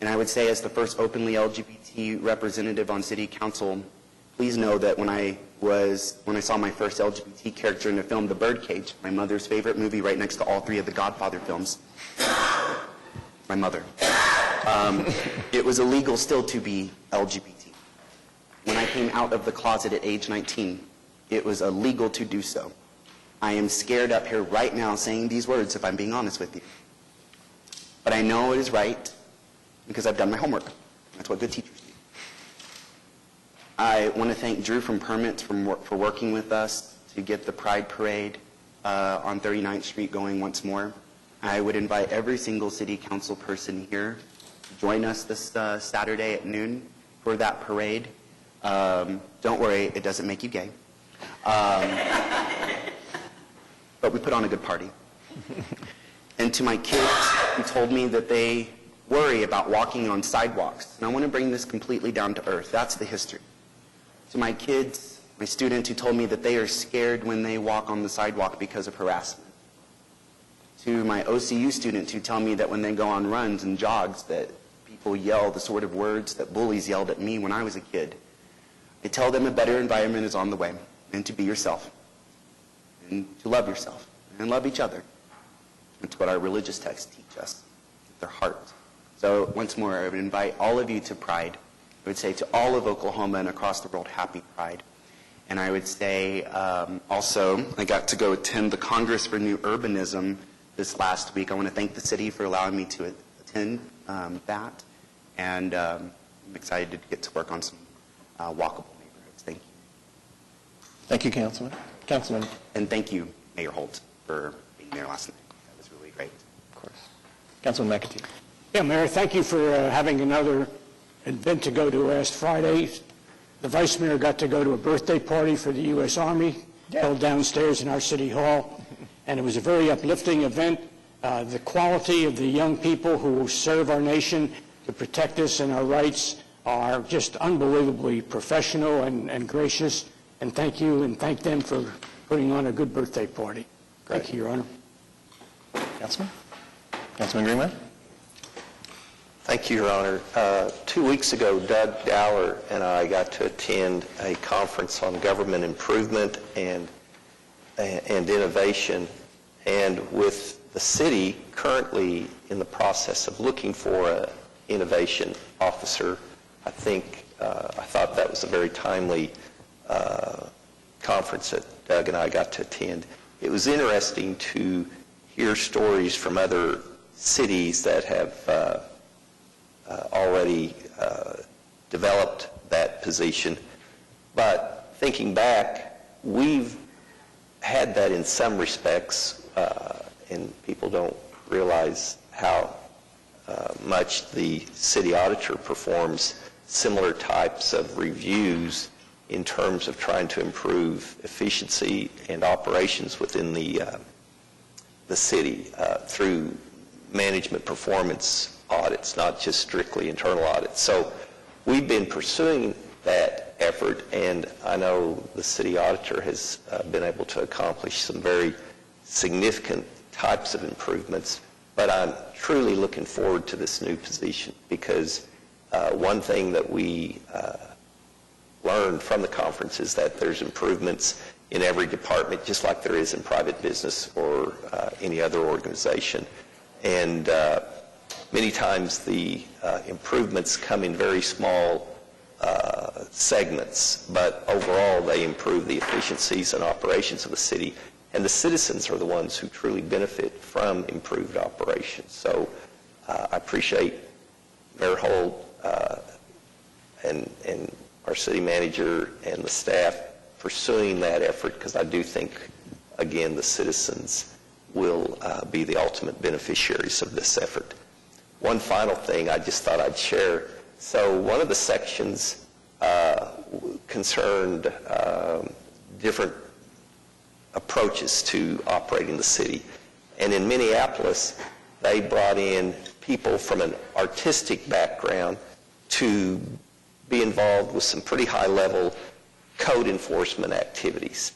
S11: And I would say, as the first openly LGBT representative on City Council, please know that when I saw my first LGBT character in the film The Birdcage, my mother's favorite movie right next to all three of the Godfather films, my mother, it was illegal still to be LGBT. When I came out of the closet at age 19, it was illegal to do so. I am scared up here right now saying these words, if I'm being honest with you. But I know it is right because I've done my homework. That's what good teachers do. I want to thank Drew from Permits for working with us to get the Pride Parade on 39th Street going once more. I would invite every single City Council person here to join us this Saturday at noon for that parade. Don't worry, it doesn't make you gay. But we put on a good party. And to my kids who told me that they worry about walking on sidewalks, and I want to bring this completely down to earth. That's the history. To my kids, my students who told me that they are scared when they walk on the sidewalk because of harassment. To my OCU students who tell me that when they go on runs and jogs that people yell the sort of words that bullies yelled at me when I was a kid. I tell them a better environment is on the way, and to be yourself, and to love yourself, and love each other. That's what our religious texts teach us, with their heart. So once more, I would invite all of you to Pride. I would say to all of Oklahoma and across the world, happy Pride. And I would say also, I got to go attend the Congress for New Urbanism this last week. I want to thank the city for allowing me to attend that. And I'm excited to get to work on some walkable neighborhoods. Thank you.
S1: Thank you, Councilman. Councilman.
S11: And thank you, Mayor Holt, for being there last night. That was really great.
S1: Of course. Councilman McAtee.
S22: Yeah, Mayor, thank you for having another event to go to last Friday. The Vice Mayor got to go to a birthday party for the U.S. Army, held downstairs in our City Hall, and it was a very uplifting event. The quality of the young people who serve our nation to protect us and our rights are just unbelievably professional and gracious, and thank you and thank them for putting on a good birthday party.
S1: Great.
S22: Thank you, Your Honor.
S1: Councilman? Councilman Greenway?
S17: Thank you, Your Honor. 2 weeks ago, Doug Dowler and I got to attend a conference on government improvement and innovation, and with the city currently in the process of looking for an innovation officer, I thought that was a very timely conference that Doug and I got to attend. It was interesting to hear stories from other cities that have already developed that position. But thinking back, we've had that in some respects, and people don't realize how much the city auditor performs similar types of reviews in terms of trying to improve efficiency and operations within the city through management performance audits, not just strictly internal audits. So we've been pursuing that effort, and I know the city auditor has been able to accomplish some very significant types of improvements, but I'm truly looking forward to this new position because one thing that we learned from the conference is that there's improvements in every department, just like there is in private business or any other organization. And many times the improvements come in very small segments, but overall they improve the efficiencies and operations of the city, and the citizens are the ones who truly benefit from improved operations. So I appreciate Mayor Holt and our city manager and the staff pursuing that effort, because I do think, again, the citizens will be the ultimate beneficiaries of this effort. One final thing I just thought I'd share. So one of the sections concerned different approaches to operating the city. And in Minneapolis, they brought in people from an artistic background to be involved with some pretty high-level code enforcement activities.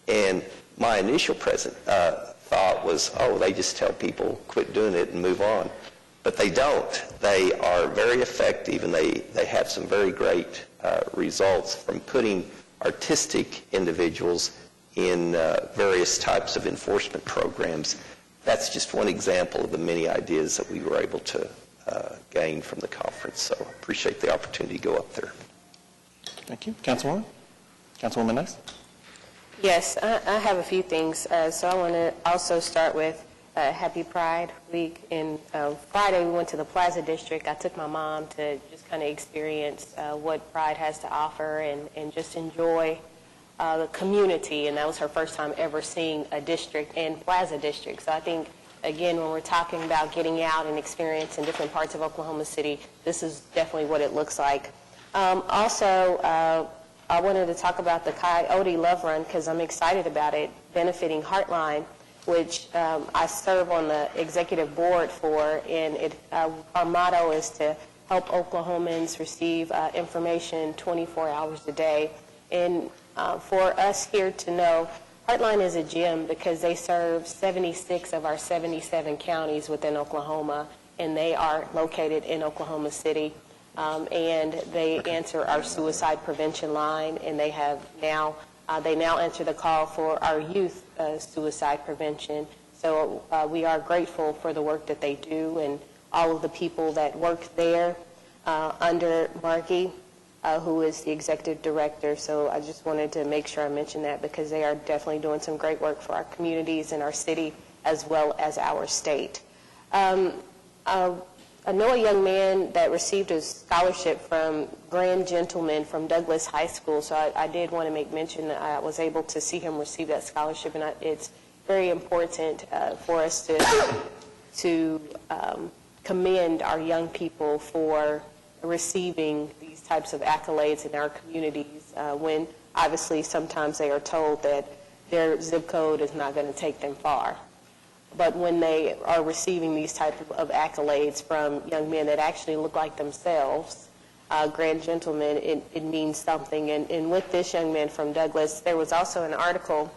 S17: And my initial thought was, oh, they just tell people quit doing it and move on. But they don't. They are very effective, and they have some very great results from putting artistic individuals in various types of enforcement programs. That's just one example of the many ideas that we were able to gain from the conference. So I appreciate the opportunity to go up there.
S1: Thank you. Councilwoman? Councilwoman Nice?
S7: Yes, I have a few things. So I want to also start with Happy Pride Week. And Friday we went to the Plaza District. I took my mom to just kind of experience what Pride has to offer and just enjoy the community. And that was her first time ever seeing a district and Plaza District. So I think, again, when we're talking about getting out and experience in different parts of Oklahoma City, this is definitely what it looks like. Also, I wanted to talk about the Coyote Love Run because I'm excited about it, benefiting Heartline, which I serve on the executive board for, and our motto is to help Oklahomans receive information 24 hours a day. And for us here to know, Heartline is a gem because they serve 76 of our 77 counties within Oklahoma, and they are located in Oklahoma City. And they answer our suicide prevention line, and they now answer the call for our youth suicide prevention. So we are grateful for the work that they do and all of the people that work there under Margie, who is the executive director. So I just wanted to make sure I mentioned that because they are definitely doing some great work for our communities and our city as well as our state. I know a young man that received a scholarship from Grand Gentleman from Douglas High School, so I did want to make mention that I was able to see him receive that scholarship, and it's very important for us to commend our young people for receiving these types of accolades in our communities when obviously sometimes they are told that their zip code is not going to take them far. But when they are receiving these type of accolades from young men that actually look like themselves, Grand Gentlemen, it means something. And with this young man from Douglas, there was also an article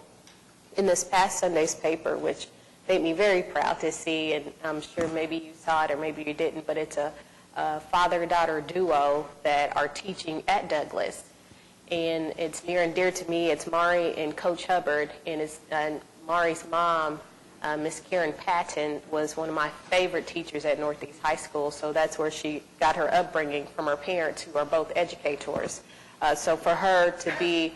S7: in this past Sunday's paper, which made me very proud to see, and I'm sure maybe you saw it or maybe you didn't, but it's a father-daughter duo that are teaching at Douglas. And it's near and dear to me. It's Mari and Coach Hubbard, and it's Mari's mom, Miss Karen Patton, was one of my favorite teachers at Northeast High School, so that's where she got her upbringing from her parents, who are both educators. So for her to be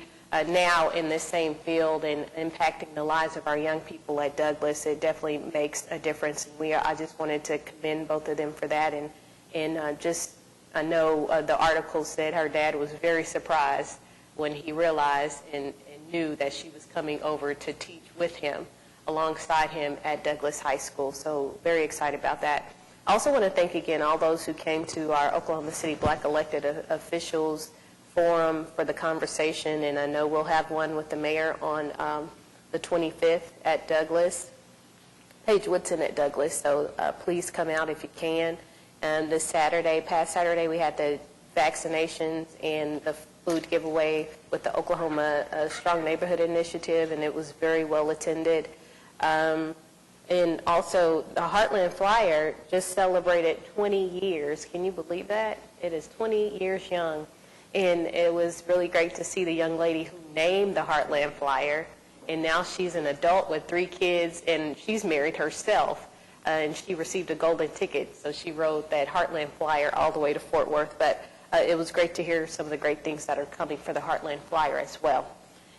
S7: now in this same field and impacting the lives of our young people at Douglas, it definitely makes a difference. And I just wanted to commend both of them for that. And I know the article said her dad was very surprised when he realized and knew that she was coming over to teach with him. alongside him at Douglas High School. So very excited about that. I also want to thank again all those who came to our Oklahoma City Black Elected Officials Forum for the conversation, and I know we'll have one with the mayor on the 25th at Douglas. Paige Woodson at Douglas, so please come out if you can. And this Saturday, past Saturday, we had the vaccinations and the food giveaway with the Oklahoma Strong Neighborhood Initiative, and it was very well attended. And also, the Heartland Flyer just celebrated 20 years. Can you believe that? It is 20 years young. And it was really great to see the young lady who named the Heartland Flyer. And now she's an adult with 3 kids, and she's married herself. And she received a golden ticket, so she rode that Heartland Flyer all the way to Fort Worth. But it was great to hear some of the great things that are coming for the Heartland Flyer as well.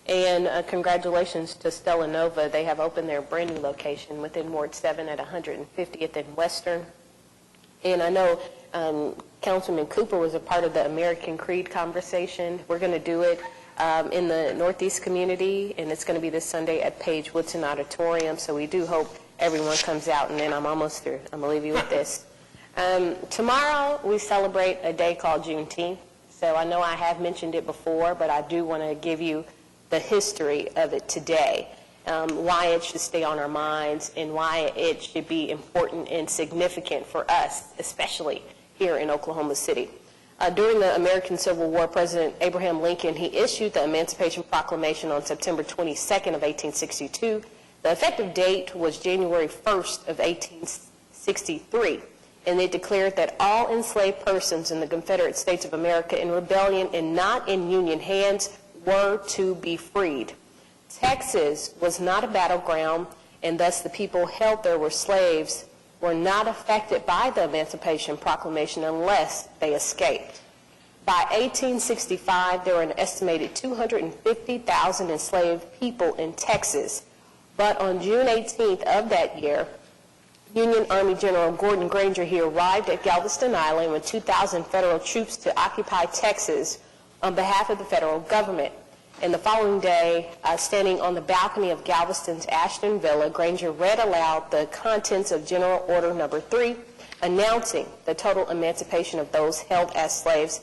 S7: And congratulations to Stella Nova. They have opened their brand new location within Ward 7 at 150th and Western. And I know Councilman Cooper was a part of the American Creed conversation. We're going to do it in the Northeast community, and it's going to be this Sunday at Paige Woodson Auditorium. So we do hope everyone comes out, and then I'm almost through. I'm going to leave you with this. Tomorrow we celebrate a day called Juneteenth. So I know I have mentioned it before, but I do want to give you the history of it today, why it should stay on our minds, and why it should be important and significant for us, especially here in Oklahoma City. During the American Civil War, President Abraham Lincoln, he issued the Emancipation Proclamation on September 22nd of 1862. The effective date was January 1st of 1863, and it declared that all enslaved persons in the Confederate States of America in rebellion and not in Union hands were to be freed. Texas was not a battleground, and thus the people held there were slaves were not affected by the Emancipation Proclamation unless they escaped. By 1865, there were an estimated 250,000 enslaved people in Texas, but on June 18th of that year, Union Army General Gordon Granger, he arrived at Galveston Island with 2,000 federal troops to occupy Texas on behalf of the federal government. And the following day, standing on the balcony of Galveston's Ashton Villa, Granger read aloud the contents of General Order Number 3, announcing the total emancipation of those held as slaves.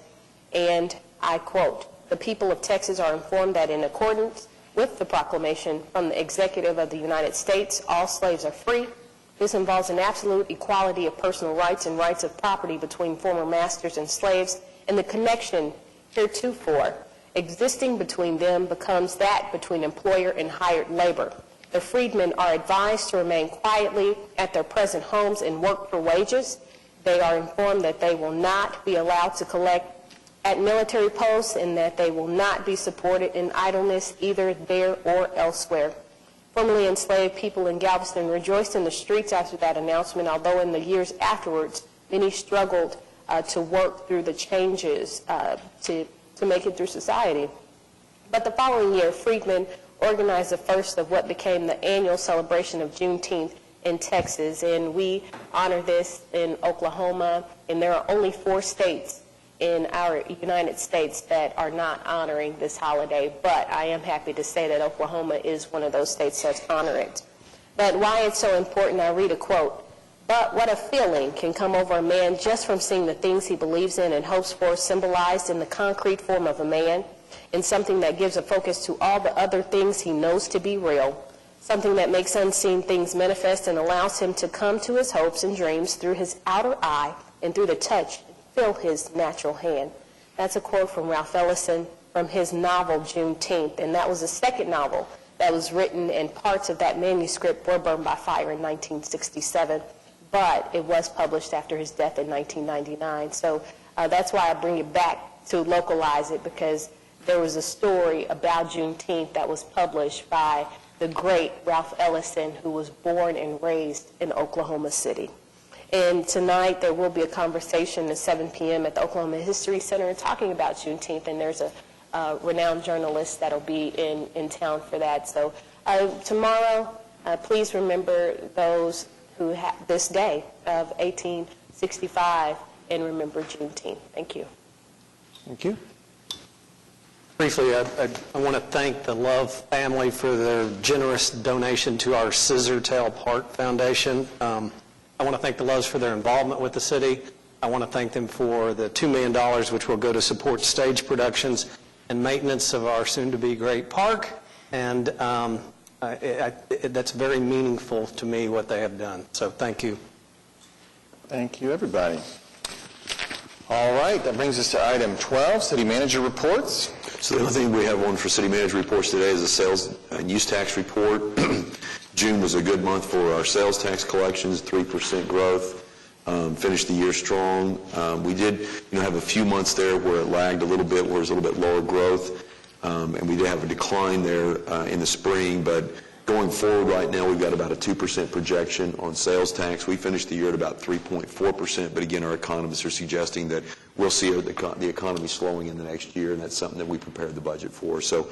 S7: And I quote, "The people of Texas are informed that in accordance with the proclamation from the Executive of the United States, all slaves are free. This involves an absolute equality of personal rights and rights of property between former masters and slaves, and the connection heretofore existing between them becomes that between employer and hired labor. The freedmen are advised to remain quietly at their present homes and work for wages. They are informed that they will not be allowed to collect at military posts and that they will not be supported in idleness either there or elsewhere." Formerly enslaved people in Galveston rejoiced in the streets after that announcement, although in the years afterwards, many struggled to work through the changes to make it through society. But the following year, freedmen organized the first of what became the annual celebration of Juneteenth in Texas, and we honor this in Oklahoma, and there are only 4 states in our United States that are not honoring this holiday, but I am happy to say that Oklahoma is one of those states that honor it. But why it's so important, I read a quote. "But what a feeling can come over a man just from seeing the things he believes in and hopes for symbolized in the concrete form of a man, in something that gives a focus to all the other things he knows to be real, something that makes unseen things manifest and allows him to come to his hopes and dreams through his outer eye and through the touch and feel his natural hand." That's a quote from Ralph Ellison from his novel Juneteenth, and that was the second novel that was written, and parts of that manuscript were burned by fire in 1967. But it was published after his death in 1999. So that's why I bring it back to localize it, because there was a story about Juneteenth that was published by the great Ralph Ellison, who was born and raised in Oklahoma City. And tonight there will be a conversation at 7 p.m. at the Oklahoma History Center talking about Juneteenth, and there's a renowned journalist that will be in town for that. So tomorrow, please remember those who had this day of 1865 and remember Juneteenth. Thank you.
S5: Thank you.
S2: Briefly, I want to thank the Love family for their generous donation to our Scissortail Park Foundation. I want to thank the Loves for their involvement with the city. I want to thank them for the $2 million which will go to support stage productions and maintenance of our soon-to-be great park. And that's very meaningful to me what they have done. So thank you.
S1: Thank you, everybody. All right, that brings us to item 12, City Manager Reports.
S4: So the only thing we have on for City Manager Reports today is a sales and use tax report. June was a good month for our sales tax collections, 3% growth. Finished the year strong. We did, have a few months there where it lagged a little bit, where it was a little bit lower growth, and we did have a decline there in the spring. But going forward, right now we've got about a 2% projection on sales tax. We finished the year at about 3.4%. But again, our economists are suggesting that we'll see the economy slowing in the next year, and that's something that we prepared the budget for. So.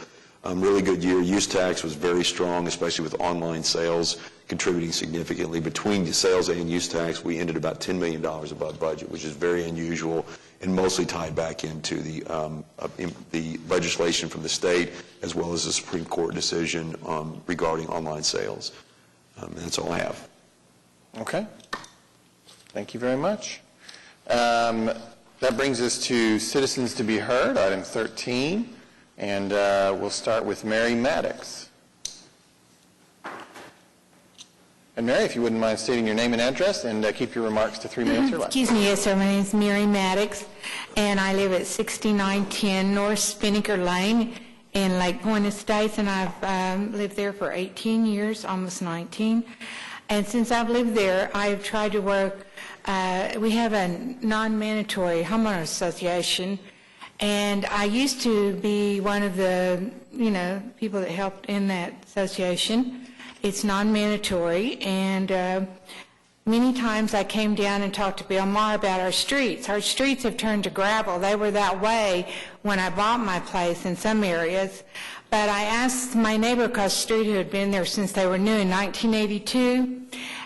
S4: Really good year. Use tax was very strong, especially with online sales contributing significantly. Between the sales and use tax, we ended about $10 million above budget, which is very unusual and mostly tied back into the legislation from the state as well as the Supreme Court decision regarding online sales. That's all I have.
S1: Okay. Thank you very much. That brings us to Citizens to be Heard, item 13. And we'll start with Mary Maddox. And Mary, if you wouldn't mind stating your name and address, and keep your remarks to 3 minutes or less.
S10: Excuse me, yes, sir. My name is Mary Maddox, and I live at 6910 North Spinnaker Lane in Lake Point Estates, and I've lived there for 18 years, almost 19. And since I've lived there, I've tried to work. We have a non-mandatory homeowner association. And I used to be one of the, people that helped in that association. It's non-mandatory, and many times I came down and talked to Bill Maher about our streets. Our streets have turned to gravel. They were that way when I bought my place in some areas. But I asked my neighbor across the street who had been there since they were new in 1982,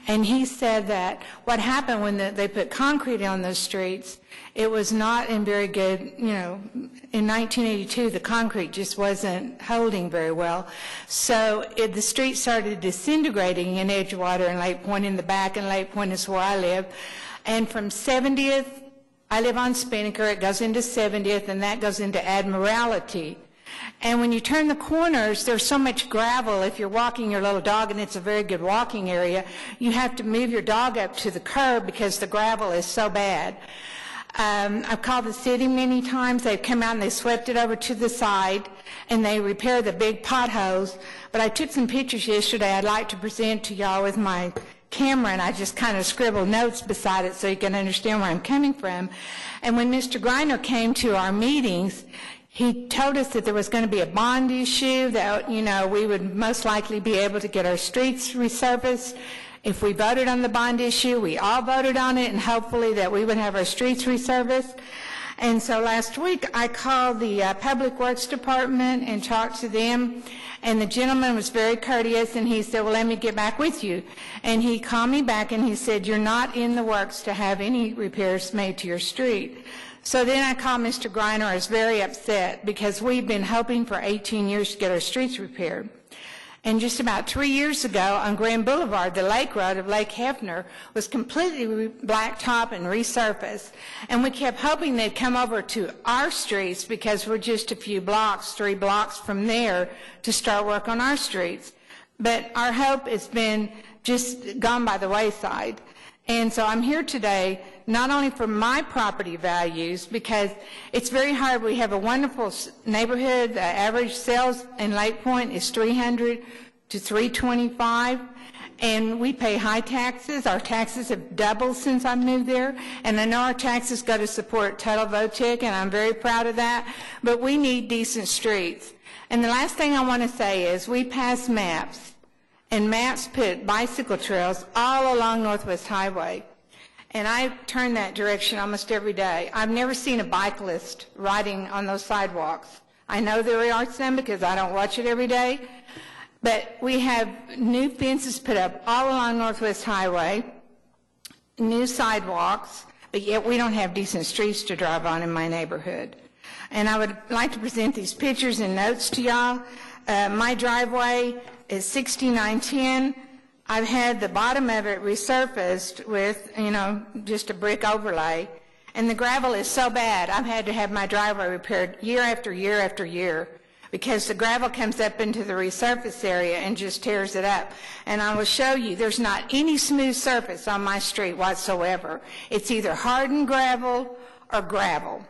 S10: and he said that what happened when they put concrete on those streets, it was not in very good, in 1982 the concrete just wasn't holding very well. So the street started disintegrating in Edgewater and Lake Point in the back, and Lake Point is where I live. And from 70th, I live on Spinnaker, it goes into 70th, and that goes into Admiralty. And when you turn the corners, there's so much gravel. If you're walking your little dog, and it's a very good walking area, you have to move your dog up to the curb because the gravel is so bad. I've called the city many times. They've come out and they swept it over to the side, and they repaired the big potholes. But I took some pictures yesterday I'd like to present to y'all with my camera, and I just kind of scribbled notes beside it so you can understand where I'm coming from. And when Mr. Greiner came to our meetings, he told us that there was going to be a bond issue, that, we would most likely be able to get our streets resurfaced. If we voted on the bond issue, we all voted on it, and hopefully that we would have our streets resurfaced. And so last week I called the Public Works Department and talked to them, and the gentleman was very courteous, and he said, well, let me get back with you. And he called me back and he said, you're not in the works to have any repairs made to your street. So then I called Mr. Greiner. I was very upset because we've been hoping for 18 years to get our streets repaired. And just about 3 years ago on Grand Boulevard, the Lake Road of Lake Hefner was completely blacktop and resurfaced. And we kept hoping they'd come over to our streets because we're just a few blocks, 3 blocks from there, to start work on our streets. But our hope has been just gone by the wayside. And so I'm here today not only for my property values, because it's very hard. We have a wonderful neighborhood. The average sales in Lake Point is $300 to $325, and we pay high taxes. Our taxes have doubled since I moved there, and I know our taxes go to support Tuttle Votek, and I'm very proud of that, but we need decent streets. And the last thing I want to say is we passed maps, and maps put bicycle trails all along Northwest Highway. And I turn that direction almost every day. I've never seen a bicyclist riding on those sidewalks. I know there are some because I don't watch it every day. But we have new fences put up all along Northwest Highway, new sidewalks, but yet we don't have decent streets to drive on in my neighborhood. And I would like to present these pictures and notes to y'all. My driveway is 6910. I've had the bottom of it resurfaced with, just a brick overlay. And the gravel is so bad, I've had to have my driveway repaired year after year after year because the gravel comes up into the resurface area and just tears it up. And I will show you, there's not any smooth surface on my street whatsoever. It's either hardened gravel or gravel.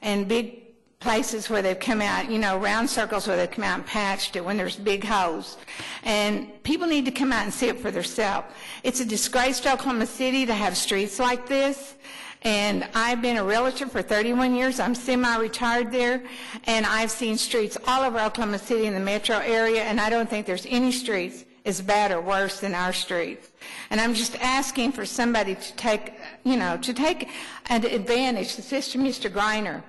S10: And big places where they've come out, round circles where they've come out and patched it when there's big holes. And people need to come out and see it for themselves. It's a disgrace to Oklahoma City to have streets like this. And I've been a realtor for 31 years. I'm semi-retired there. And I've seen streets all over Oklahoma City in the metro area, and I don't think there's any streets as bad or worse than our streets. And I'm just asking for somebody to take an advantage, Sister Mr. Greiner.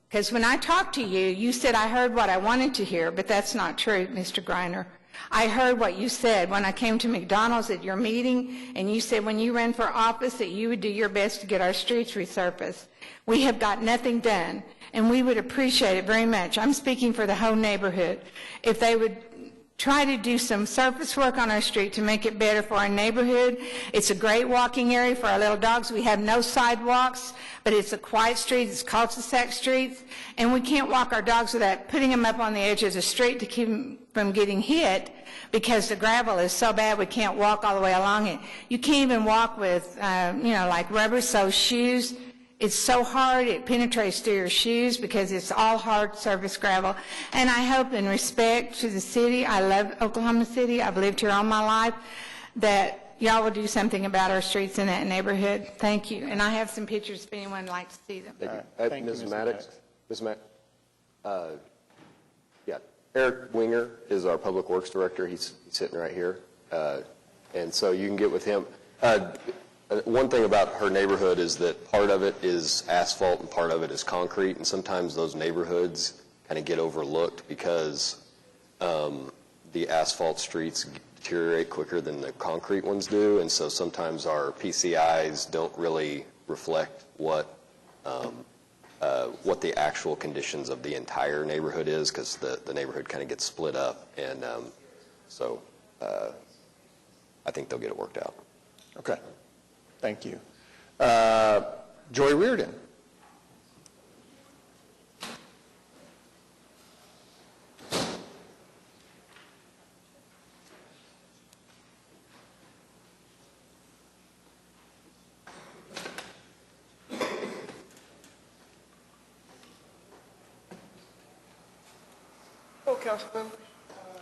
S10: Because when I talked to you, you said I heard what I wanted to hear, but that's not true, Mr. Greiner. I heard what you said when I came to McDonald's at your meeting, and you said when you ran for office that you would do your best to get our streets resurfaced. We have got nothing done, and we would appreciate it very much. I'm speaking for the whole neighborhood. If they would try to do some surface work on our street to make it better for our neighborhood. It's a great walking area for our little dogs. We have no sidewalks, but it's a quiet street. It's cul-de-sac streets, and we can't walk our dogs without putting them up on the edge of the street to keep them from getting hit because the gravel is so bad we can't walk all the way along it. You can't even walk with, like rubber-soled shoes. It's so hard, it penetrates through your shoes because it's all hard surface gravel. And I hope in respect to the city, I love Oklahoma City, I've lived here all my life, that y'all will do something about our streets in that neighborhood. Thank you. And I have some pictures if anyone would like to see them.
S14: Thank you. Ms. Maddox? Eric Winger is our Public Works Director. He's sitting right here. And so you can get with him. One thing about her neighborhood is that part of it is asphalt and part of it is concrete, and sometimes those neighborhoods kind of get overlooked because the asphalt streets deteriorate quicker than the concrete ones do, and so sometimes our PCIs don't really reflect what the actual conditions of the entire neighborhood is because the neighborhood kind of gets split up, and so I think they'll get it worked out.
S1: Okay. Thank you. Joy Reardon.
S12: Hello, council members.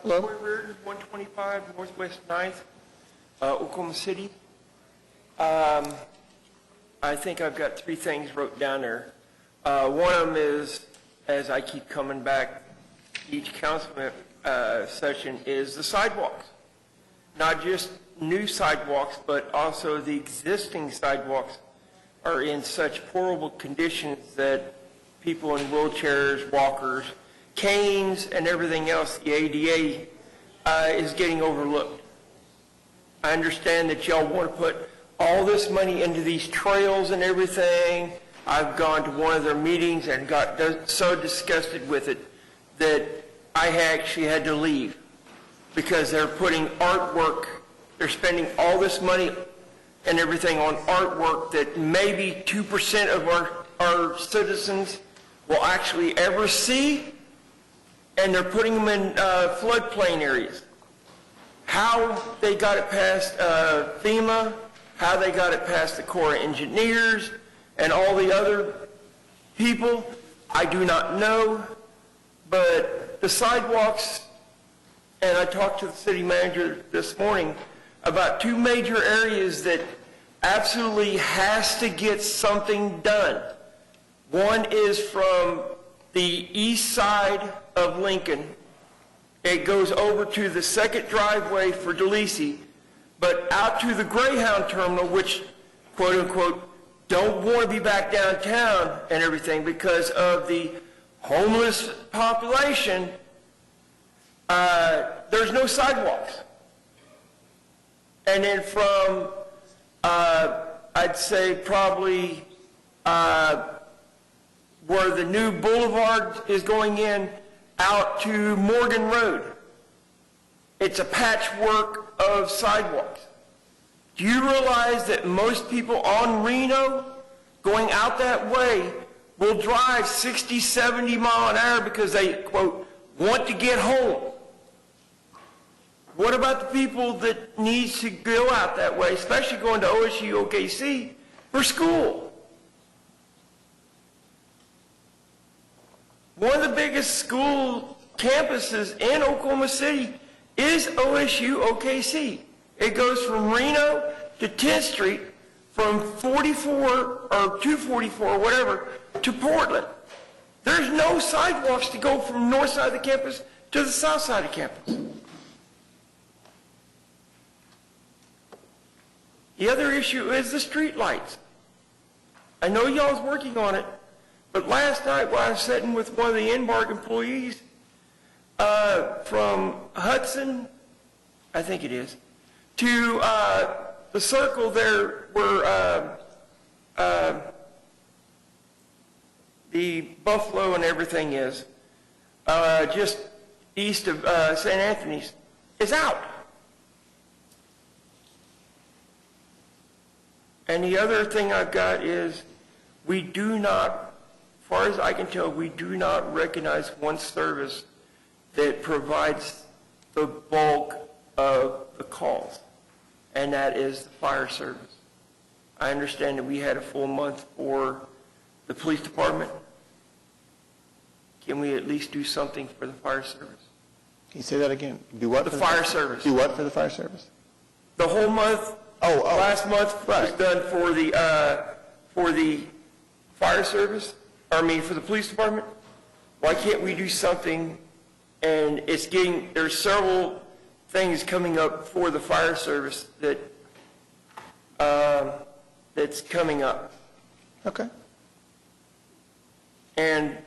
S1: Hello.
S12: Joy Reardon, 125 Northwest 9th, Oklahoma City. I think I've got three things wrote down there. One of them is, as I keep coming back each council session, is the sidewalks. Not just new sidewalks, but also the existing sidewalks are in such horrible conditions that people in wheelchairs, walkers, canes, and everything else, the ADA, is getting overlooked. I understand that y'all want to put all this money into these trails and everything. I've gone to one of their meetings and got so disgusted with it that I actually had to leave because they're putting artwork, they're spending all this money and everything on artwork that maybe 2% of our citizens will actually ever see, and they're putting them in floodplain areas. How they got it past FEMA, how they got it past the Corps of Engineers and all the other people, I do not know. But the sidewalks, and I talked to the city manager this morning about two major areas that absolutely has to get something done. One is from the east side of Lincoln. It goes over to the second driveway for DeLisi, but out to the Greyhound terminal, which, quote unquote, don't want to be back downtown and everything because of the homeless population, there's no sidewalks. And then from, I'd say probably where the new boulevard is going in out to Morgan Road. It's a patchwork of sidewalks. Do you realize that most people on Reno going out that way will drive 60, 70 mile an hour because they, quote, want to get home? What about the people that need to go out that way, especially going to OSU, OKC, for school? One of the biggest school campuses in Oklahoma City is OSU, OKC. It goes from Reno to 10th Street, from 44 or 244 or whatever, to Portland. There's no sidewalks to go from north side of the campus to the south side of campus. The other issue is the street lights. I know y'all's working on it, but last night while I was sitting with one of the Embark employees from Hudson, I think it is, to the circle there where the Buffalo and everything is, just east of St. Anthony's, is out. And the other thing I've got is we do not, as far as I can tell, we do not recognize one service that provides the bulk of the calls, and that is the fire service. I understand that we had a full month for the police department. Can we at least do something for the fire service?
S1: Can you say that again? Do what?
S12: The fire service.
S1: Do what for the fire service?
S12: The whole month. Last month was done for the fire service. For the police department. Why can't we do something? And there's several things coming up for the fire service that's coming up.
S1: Okay.
S12: And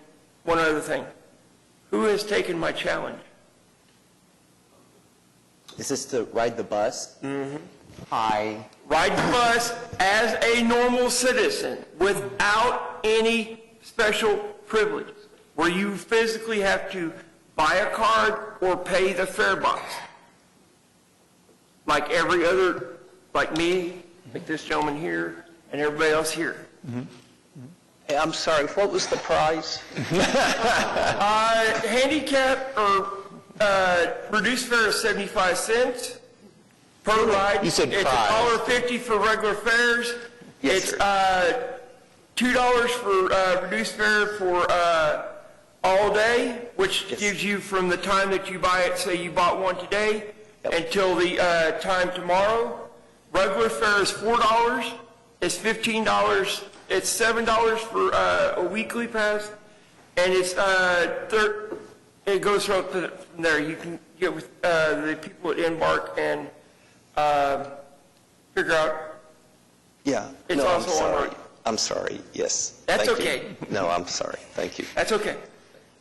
S12: one other thing. Who has taken my challenge?
S11: Is this to ride the bus?
S12: Mm-hmm.
S11: Hi.
S12: Ride the bus as a normal citizen without any special privileges, where you physically have to buy a card or pay the fare box. Like every other, like me, like this gentleman here, and everybody else here.
S1: Mm-hmm.
S17: Hey, I'm sorry, what was the price?
S12: Handicap or reduced fare is 75 cents per ride.
S1: You said
S12: it's
S1: price.
S12: $1.50 for regular fares.
S17: Yes,
S12: it's $2 for reduced fare for all day, which gives you from the time that you buy it, say you bought one today, until the time tomorrow. Regular fare is $4. It's $15. It's $7 for a weekly pass, and it's it goes from there. You can get with the people at Embark and figure out.
S17: Yeah.
S12: It's
S17: no,
S12: also
S17: I'm sorry.
S12: online.
S17: I'm sorry. Yes.
S12: That's
S17: Thank
S12: okay.
S17: you. No, I'm sorry. Thank you.
S12: That's okay.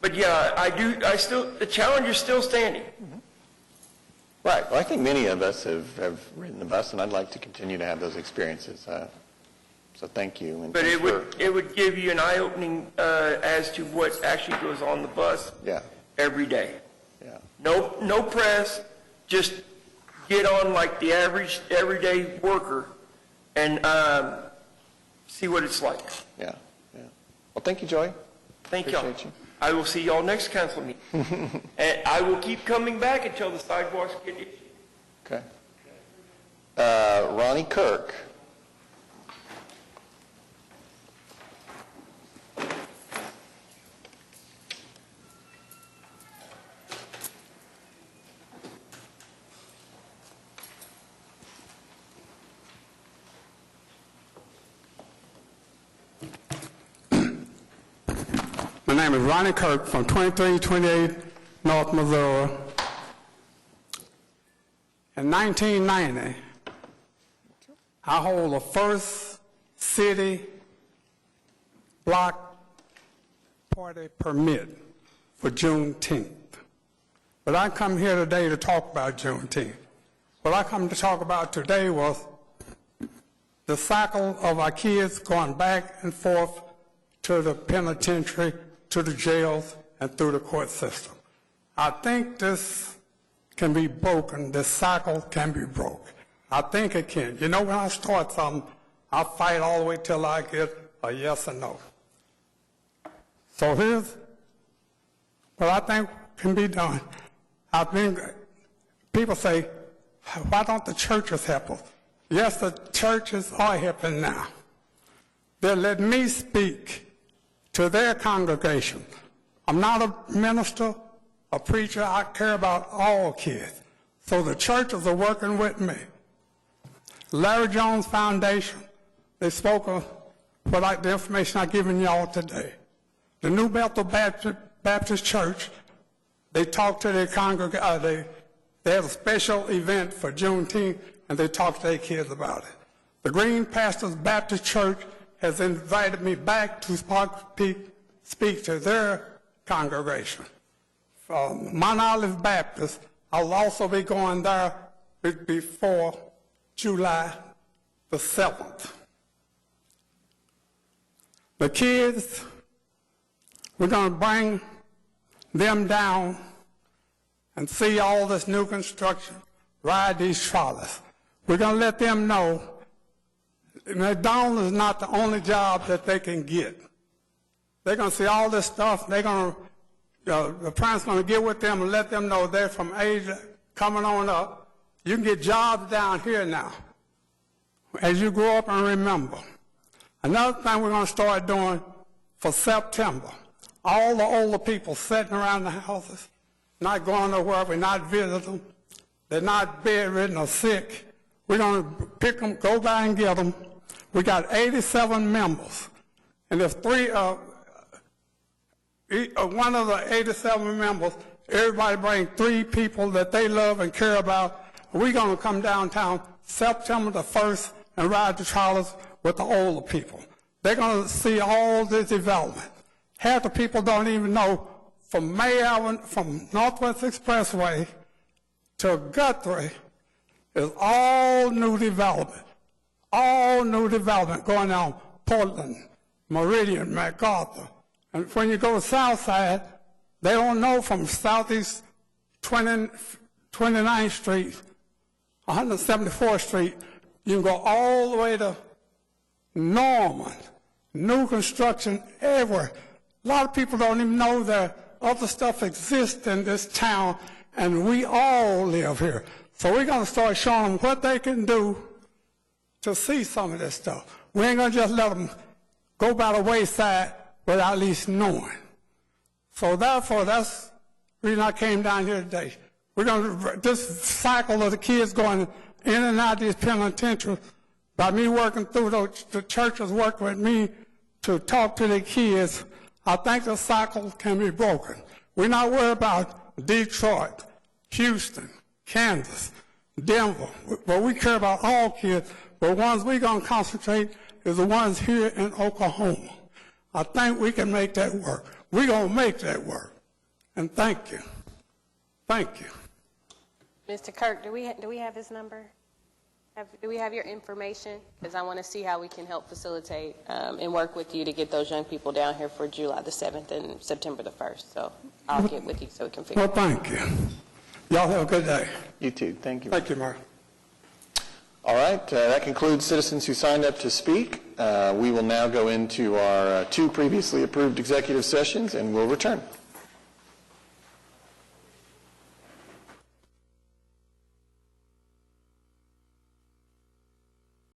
S12: But yeah, the challenge is still standing.
S1: Right. Well, I think many of us have ridden the bus, and I'd like to continue to have those experiences. So thank you. And
S12: But it would give you an eye-opening as to what actually goes on the bus every day.
S1: Yeah.
S12: No press, just get on like the average everyday worker and see what it's like.
S1: Yeah. Well, thank you, Joey.
S12: Thank y'all.
S1: Appreciate you.
S12: I will see y'all next council meeting. And I will keep coming back until the sidewalks get issued.
S1: Okay. Ronnie Kirk.
S15: My name is Ronnie Kirk from 2328 North Missouri. In 1990, I hold the first city block party permit for Juneteenth. But I come here today to talk about Juneteenth. What I come to talk about today was the cycle of our kids going back and forth to the penitentiary, to the jails, and through the court system. I think this can be broken, this cycle can be broke. I think it can. You know, when I start something, I fight all the way till I get a yes or no. So here's what I think can be done. I think people say, why don't the churches help us? Yes, the churches are helping now. They're letting me speak to their congregation. I'm not a minister, a preacher. I care about all kids. So the churches are working with me. Larry Jones Foundation, they spoke of the information I've given y'all today. The New Bethel Baptist Church, they talked to their congregation. They had a special event for Juneteenth, and they talked to their kids about it. The Green Pastors Baptist Church has invited me back to speak to their congregation. Mount Olive Baptist, I'll also be going there before July the 7th. The kids, we're going to bring them down and see all this new construction, ride these trolleys. We're going to let them know McDonald's is not the only job that they can get. They're going to see all this stuff. They're going to, the parents going to get with them and let them know they're from Asia coming on up. You can get jobs down here now as you grow up and remember. Another thing we're going to start doing for September, all the older people sitting around the houses, not going nowhere, we're not visiting them, they're not bedridden or sick. We're going to pick them, go by and get them. We got 87 members, and if one of the 87 members, everybody bring 3 people that they love and care about. We're going to come downtown September the 1st and ride the trolleys with the older people. They're going to see all this development. Half the people don't even know from May Avenue, from Northwest Expressway to Guthrie is all new development going on. Portland, Meridian, MacArthur. And when you go to Southside, they don't know from Southeast 29th Street, 174th Street, you can go all the way to Norman. New construction everywhere. A lot of people don't even know that other stuff exists in this town, and we all live here. So we're going to start showing them what they can do to see some of this stuff. We ain't going to just let them go by the wayside without at least knowing. So therefore, that's the reason I came down here today. We're going to, this cycle of the kids going in and out of these penitentiaries, by me working through the churches working with me to talk to the kids, I think the cycle can be broken. We're not worried about Detroit, Houston, Kansas, Denver, but we care about all kids. The ones we're going to concentrate is the ones here in Oklahoma. I think we can make that work. We're going to make that work. And thank you. Thank you.
S7: Mr. Kirk, do we have his number? Do we have your information? Because I want to see how we can help facilitate and work with you to get those young people down here for July the 7th and September the 1st. So I'll get with you so we can figure it out.
S15: Well, thank you. Y'all have a good day.
S1: You too. Thank you.
S15: Thank you, Mark.
S1: All right. That concludes citizens who signed up to speak. We will now go into our 2 previously approved executive sessions, and we'll return.